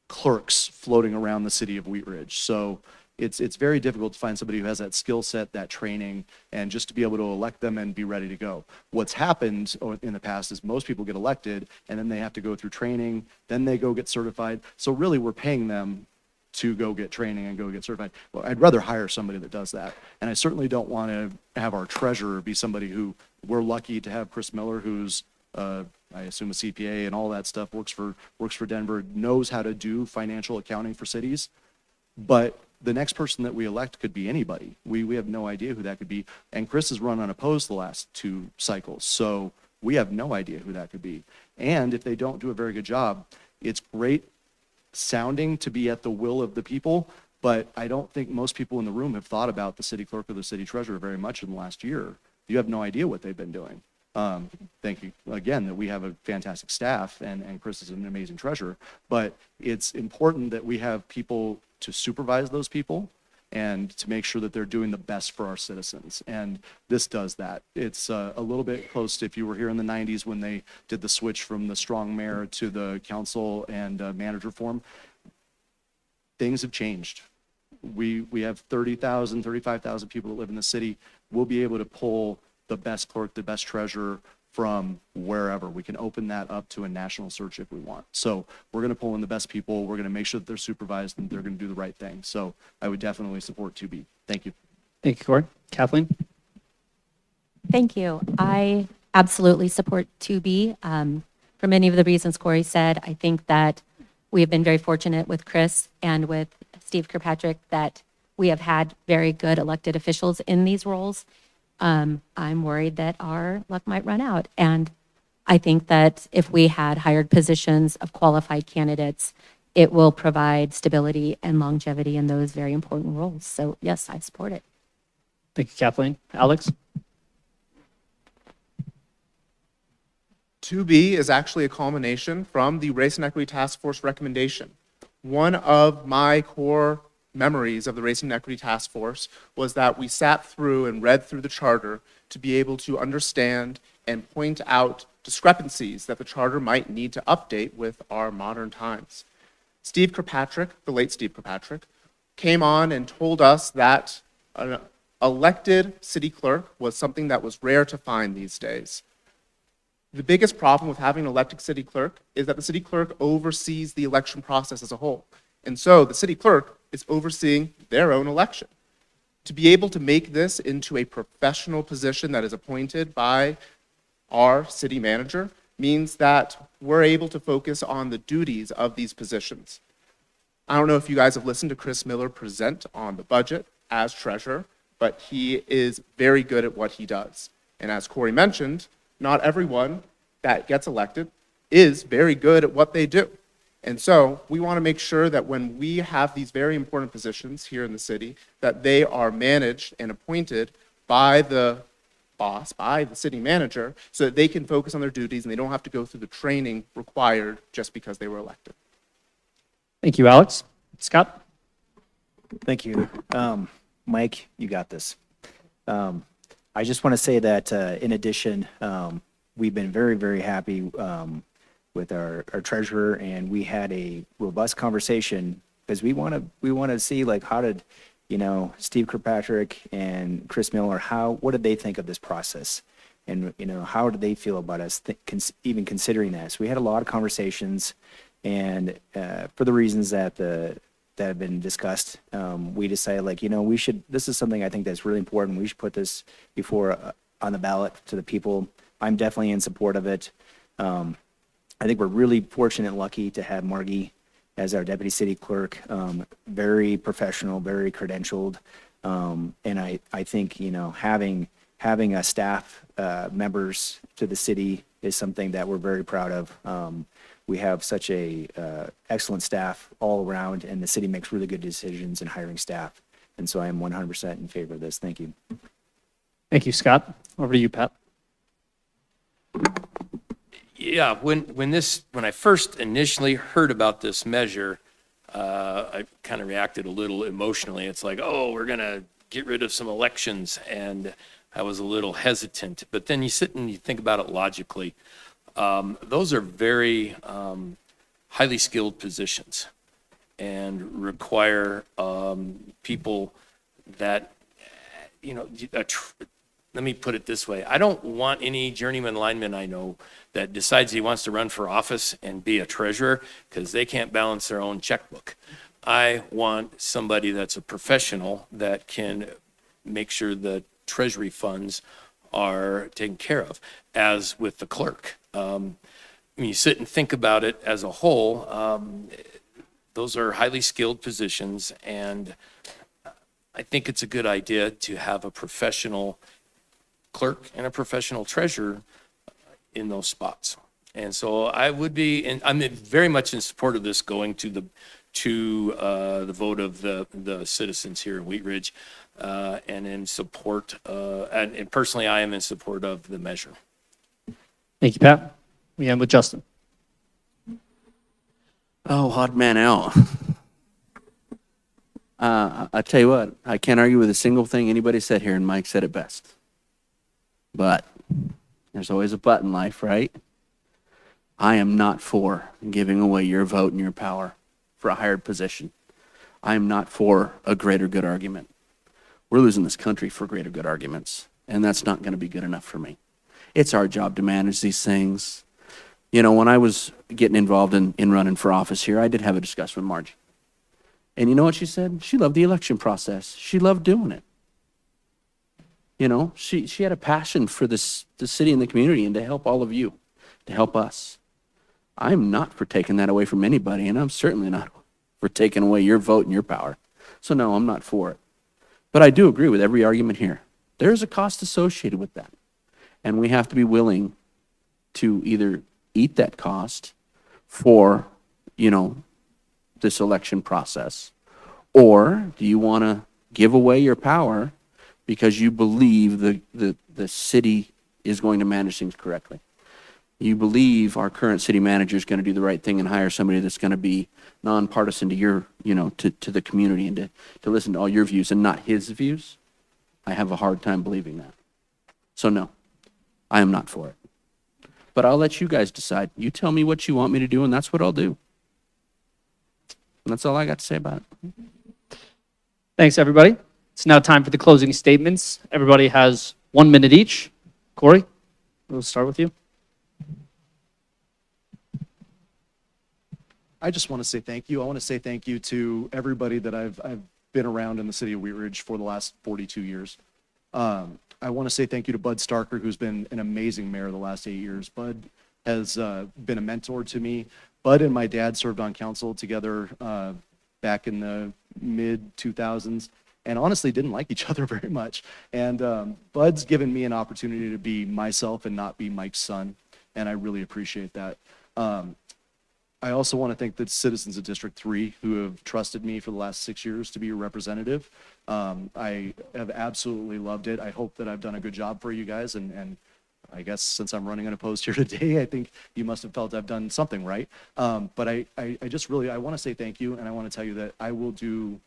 clerks floating around the city of Wheat Ridge. So it's very difficult to find somebody who has that skill set, that training, and just to be able to elect them and be ready to go. What's happened in the past is most people get elected and then they have to go through training, then they go get certified. So really we're paying them to go get training and go get certified. Well, I'd rather hire somebody that does that. And I certainly don't want to have our treasurer be somebody who, we're lucky to have Chris Miller, who's I assume a CPA and all that stuff, works for Denver, knows how to do financial accounting for cities. But the next person that we elect could be anybody. We have no idea who that could be. And Chris has run unopposed the last 2 cycles. So we have no idea who that could be. And if they don't do a very good job, it's great sounding to be at the will of the people, but I don't think most people in the room have thought about the city clerk or the city treasurer very much in the last year. You have no idea what they've been doing. Thank you again that we have a fantastic staff and Chris is an amazing treasurer, but it's important that we have people to supervise those people and to make sure that they're doing the best for our citizens. And this does that. It's a little bit close to if you were here in the 90s when they did the switch from the strong mayor to the council and manager form. Things have changed. We have 30,000, 35,000 people that live in the city. We'll be able to pull the best clerk, the best treasurer from wherever. We can open that up to a national search if we want. So we're going to pull in the best people. We're going to make sure that they're supervised and they're going to do the right thing. So I would definitely support 2B. Thank you. Thank you, Corey. Kathleen? Thank you. I absolutely support 2B. For many of the reasons Corey said, I think that we have been very fortunate with Chris and with Steve Kirkpatrick that we have had very good elected officials in these roles. I'm worried that our luck might run out. And I think that if we had hired positions of qualified candidates, it will provide stability and longevity in those very important roles. So yes, I support it. Thank you, Kathleen. Alex? 2B is actually a culmination from the Race and Equity Task Force recommendation. One of my core memories of the Race and Equity Task Force was that we sat through and read through the charter to be able to understand and point out discrepancies that the charter might need to update with our modern times. Steve Kirkpatrick, the late Steve Kirkpatrick, came on and told us that an elected city clerk was something that was rare to find these days. The biggest problem with having an elected city clerk is that the city clerk oversees the election process as a whole. And so the city clerk is overseeing their own election. To be able to make this into a professional position that is appointed by our city manager means that we're able to focus on the duties of these positions. I don't know if you guys have listened to Chris Miller present on the budget as treasurer, but he is very good at what he does. And as Corey mentioned, not everyone that gets elected is very good at what they do. And so we want to make sure that when we have these very important positions here in the city, that they are managed and appointed by the boss, by the city manager, so that they can focus on their duties and they don't have to go through the training required just because they were elected. Thank you, Alex. Scott? Thank you. Mike, you got this. I just want to say that in addition, we've been very, very happy with our treasurer, and we had a robust conversation because we want to see like how did Steve Kirkpatrick and Chris Miller, what did they think of this process, and how did they feel about us even considering that. So we had a lot of conversations, and for the reasons that have been discussed, we decided we should. This is something I think that's really important. We should put this before on the ballot to the people. I'm definitely in support of it. I think we're really fortunate and lucky to have Margie as our deputy city clerk, very professional, very credentialed. And I think, having a staff members to the city is something that we're very proud of. We have such a excellent staff all around, and the city makes really good decisions in hiring staff. And so I am 100% in favor of this. Thank you. Thank you, Scott. Over to you, Pat. Yeah, when I first initially heard about this measure, I kind of reacted a little emotionally. It's like, oh, we're going to get rid of some elections, and I was a little hesitant. But then you sit and you think about it logically. Those are very highly skilled positions and require people that, let me put it this way. I don't want any journeyman lineman I know that decides he wants to run for office and be a treasurer because they can't balance their own checkbook. I want somebody that's a professional that can make sure the treasury funds are taken care of, as with the clerk. When you sit and think about it as a whole, those are highly skilled positions, and I think it's a good idea to have a professional clerk and a professional treasurer in those spots. And so I would be, and I'm very much in support of this going to the vote of the citizens here in Wheat Ridge, and in support, and personally, I am in support of the measure. Thank you, Pat. We end with Justin. Oh, odd man out. I tell you what, I can't argue with a single thing anybody said here, and Mike said it best. But there's always a but in life, right? I am not for giving away your vote and your power for a hired position. I am not for a greater good argument. We're losing this country for greater good arguments, and that's not going to be good enough for me. It's our job to manage these things. You know, when I was getting involved in running for office here, I did have a discussion with Margie. And you know what she said? She loved the election process. She loved doing it. You know, she had a passion for the city and the community and to help all of you, to help us. I'm not for taking that away from anybody, and I'm certainly not for taking away your vote and your power. So no, I'm not for it. But I do agree with every argument here. There's a cost associated with that. And we have to be willing to either eat that cost for, this election process, or do you want to give away your power because you believe the city is going to manage things correctly? You believe our current city manager is going to do the right thing and hire somebody that's going to be nonpartisan to your, to the community and to listen to all your views and not his views? I have a hard time believing that. So no, I am not for it. But I'll let you guys decide. You tell me what you want me to do, and that's what I'll do. And that's all I got to say about it. Thanks, everybody. It's now time for the closing statements. Everybody has 1 minute each. Corey, we'll start with you. I just want to say thank you. I want to say thank you to everybody that I've been around in the city of Wheat Ridge for the last 42 years. I want to say thank you to Bud Starker, who's been an amazing mayor the last 8 years. Bud has been a mentor to me. Bud and my dad served on council together back in the mid-2000s and honestly didn't like each other very much. And Bud's given me an opportunity to be myself and not be Mike's son, and I really appreciate that. I also want to thank the citizens of District 3 who have trusted me for the last 6 years to be your representative. I have absolutely loved it. I hope that I've done a good job for you guys, and I guess since I'm running unopposed here today, I think you must have felt I've done something right. But I just really, I want to say thank you, and I want to tell you that I will do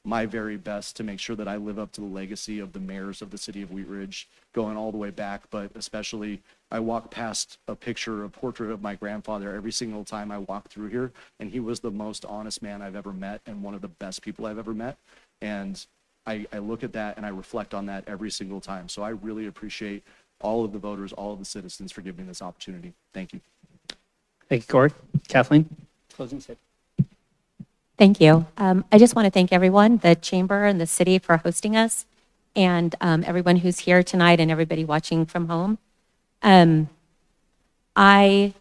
my very best to make sure that I live up to the legacy of the mayors of the city of Wheat Ridge, going all the way back, but especially I walk past a portrait of my grandfather every single time I walk through here, and he was the most honest man I've ever met and one of the best people I've ever met. And I look at that and I reflect on that every single time. So I really appreciate all of the voters, all of the citizens for giving me this opportunity. Thank you. Thank you, Corey. Kathleen, closing statement. Thank you. I just want to thank everyone, the chamber and the city for hosting us, and everyone who's here tonight and everybody watching from home. As I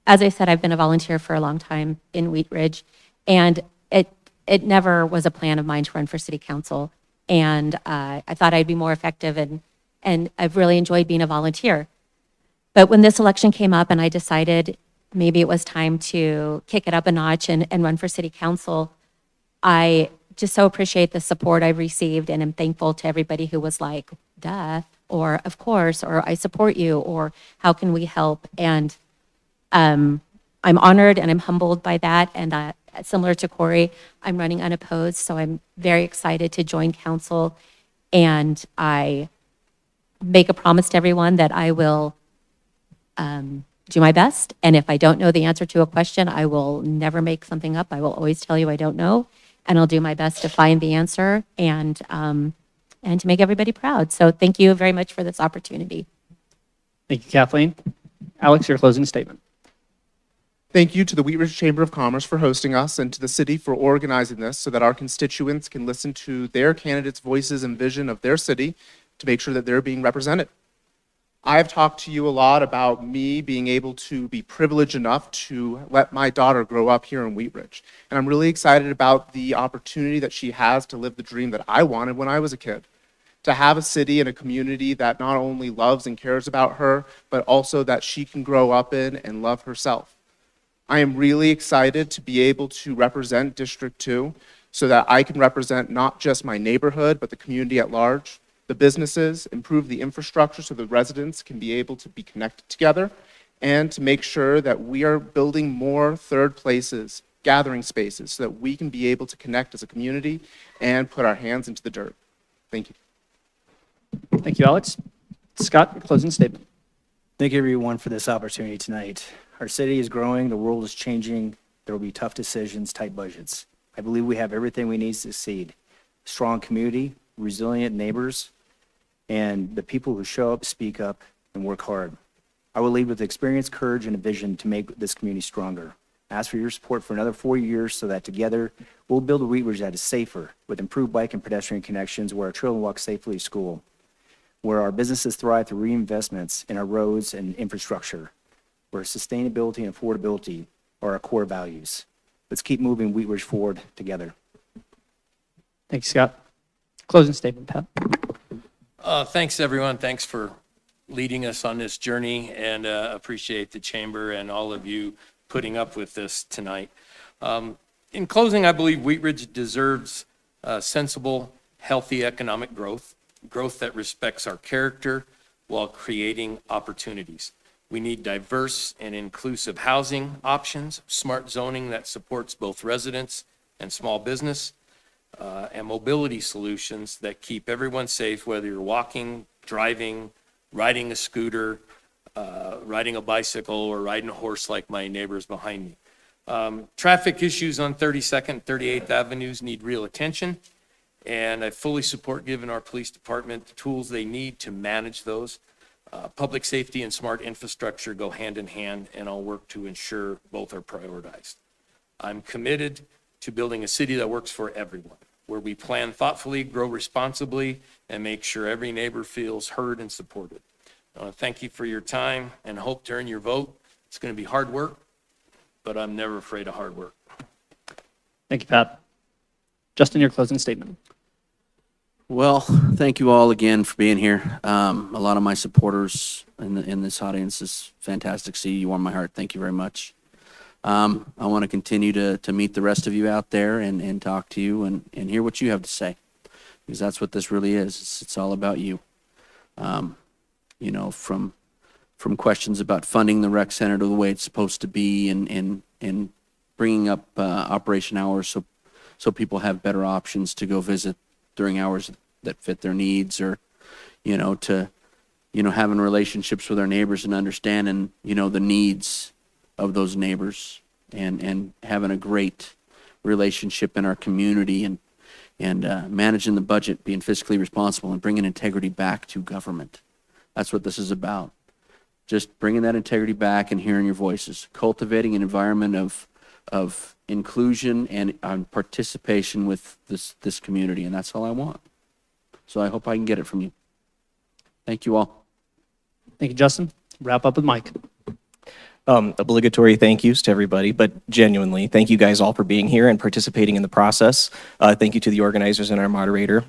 said, I've been a volunteer for a long time in Wheat Ridge, and it never was a plan of mine to run for city council. And I thought I'd be more effective, and I've really enjoyed being a volunteer. But when this election came up and I decided maybe it was time to kick it up a notch and run for city council, I just so appreciate the support I've received, and I'm thankful to everybody who was like, duh, or of course, or I support you, or how can we help? And I'm honored and I'm humbled by that. And similar to Corey, I'm running unopposed, so I'm very excited to join council. And I make a promise to everyone that I will do my best. And if I don't know the answer to a question, I will never make something up. I will always tell you I don't know, and I'll do my best to find the answer and to make everybody proud. So thank you very much for this opportunity. Thank you, Kathleen. Alex, your closing statement. Thank you to the Wheat Ridge Chamber of Commerce for hosting us and to the city for organizing this so that our constituents can listen to their candidates' voices and vision of their city to make sure that they're being represented. I've talked to you a lot about me being able to be privileged enough to let my daughter grow up here in Wheat Ridge. And I'm really excited about the opportunity that she has to live the dream that I wanted when I was a kid. To have a city and a community that not only loves and cares about her, but also that she can grow up in and love herself. I am really excited to be able to represent District 2 so that I can represent not just my neighborhood, but the community at large, the businesses, improve the infrastructure so the residents can be able to be connected together, and to make sure that we are building more third places, gathering spaces, so that we can be able to connect as a community and put our hands into the dirt. Thank you. Thank you, Alex. Scott, your closing statement. Thank you, everyone, for this opportunity tonight. Our city is growing, the world is changing, there will be tough decisions, tight budgets. I believe we have everything we need to succeed. Strong community, resilient neighbors, and the people who show up, speak up, and work hard. I will lead with experience, courage, and a vision to make this community stronger. I ask for your support for another 4 years so that together we'll build a Wheat Ridge that is safer, with improved bike and pedestrian connections, where our children walk safely to school, where our businesses thrive through reinvestments in our roads and infrastructure, where sustainability and affordability are our core values. Let's keep moving Wheat Ridge forward together. Thank you, Scott. Closing statement, Pat. Thanks, everyone. Thanks for leading us on this journey, and appreciate the chamber and all of you putting up with this tonight. In closing, I believe Wheat Ridge deserves sensible, healthy economic growth that respects our character while creating opportunities. We need diverse and inclusive housing options, smart zoning that supports both residents and small business, and mobility solutions that keep everyone safe, whether you're walking, driving, riding a scooter, riding a bicycle, or riding a horse like my neighbors behind me. Traffic issues on 32nd, 38th Avenues need real attention, and I fully support giving our police department the tools they need to manage those. Public safety and smart infrastructure go hand in hand, and I'll work to ensure both are prioritized. I'm committed to building a city that works for everyone, where we plan thoughtfully, grow responsibly, and make sure every neighbor feels heard and supported. I want to thank you for your time and hope to earn your vote. It's going to be hard work, but I'm never afraid of hard work. Thank you, Pat. Justin, your closing statement. Well, thank you all again for being here. A lot of my supporters in this audience is fantastic. See, you warm my heart. Thank you very much. I want to continue to meet the rest of you out there and talk to you and hear what you have to say, because that's what this really is. It's all about you. You know, from questions about funding the rec center to the way it's supposed to be, and bringing up operation hours so people have better options to go visit during hours that fit their needs, or to having relationships with our neighbors and understanding the needs of those neighbors, and having a great relationship in our community, and managing the budget, being fiscally responsible, and bringing integrity back to government. That's what this is about. Just bringing that integrity back and hearing your voices, cultivating an environment of inclusion and participation with this community, and that's all I want. So I hope I can get it from you. Thank you all. Thank you, Justin. Wrap up with Mike. Obligatory thank yous to everybody, but genuinely, thank you guys all for being here and participating in the process. Thank you to the organizers and our moderator.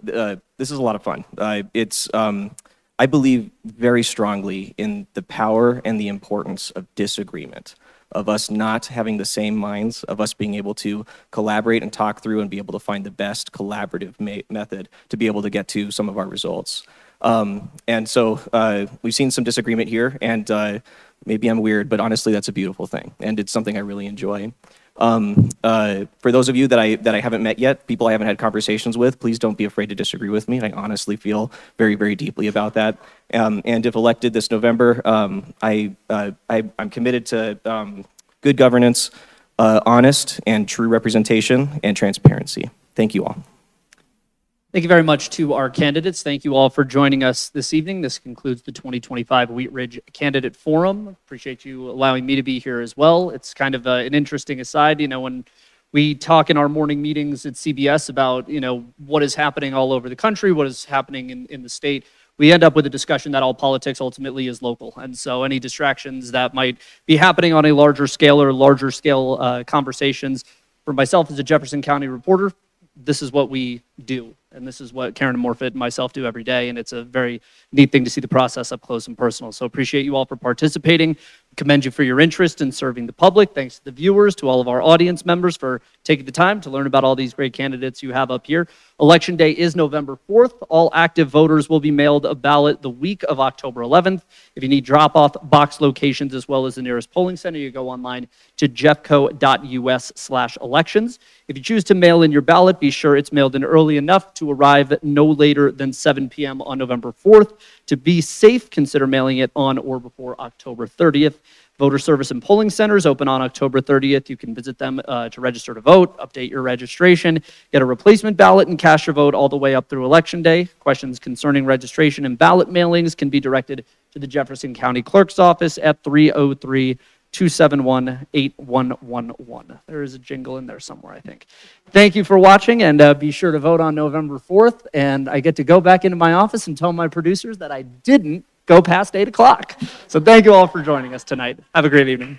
This is a lot of fun. I believe very strongly in the power and the importance of disagreement. of us not having the same minds, of us being able to collaborate and talk through and be able to find the best collaborative method to be able to get to some of our results. And so we've seen some disagreement here, and maybe I'm weird, but honestly, that's a beautiful thing, and it's something I really enjoy. For those of you that I haven't met yet, people I haven't had conversations with, please don't be afraid to disagree with me. I honestly feel very, very deeply about that. And if elected this November, I'm committed to good governance, honest and true representation, and transparency. Thank you all. Thank you very much to our candidates. Thank you all for joining us this evening. This concludes the 2025 Wheat Ridge Candidate Forum. Appreciate you allowing me to be here as well. It's kind of an interesting aside, when we talk in our morning meetings at CBS about, what is happening all over the country, what is happening in the state, we end up with a discussion that all politics ultimately is local. And so any distractions that might be happening on a larger scale or larger scale conversations, for myself as a Jefferson County reporter, this is what we do. And this is what Karen Morfitt and myself do every day. And it's a very neat thing to see the process up close and personal. So appreciate you all for participating. Commend you for your interest in serving the public. Thanks to the viewers, to all of our audience members for taking the time to learn about all these great candidates you have up here. Election day is November 4th. All active voters will be mailed a ballot the week of October 11th. If you need drop-off box locations as well as the nearest polling center, you go online to jeffco.us/elections. If you choose to mail in your ballot, be sure it's mailed in early enough to arrive no later than 7 p.m. on November 4th. To be safe, consider mailing it on or before October 30th. Voter service and polling centers open on October 30th. You can visit them to register to vote, update your registration, get a replacement ballot, and cast your vote all the way up through Election Day. Questions concerning registration and ballot mailings can be directed to the Jefferson County Clerk's Office at 303-271-8111. There is a jingle in there somewhere, I think. Thank you for watching, and be sure to vote on November 4th. And I get to go back into my office and tell my producers that I didn't go past 8 o'clock. So thank you all for joining us tonight. Have a great evening.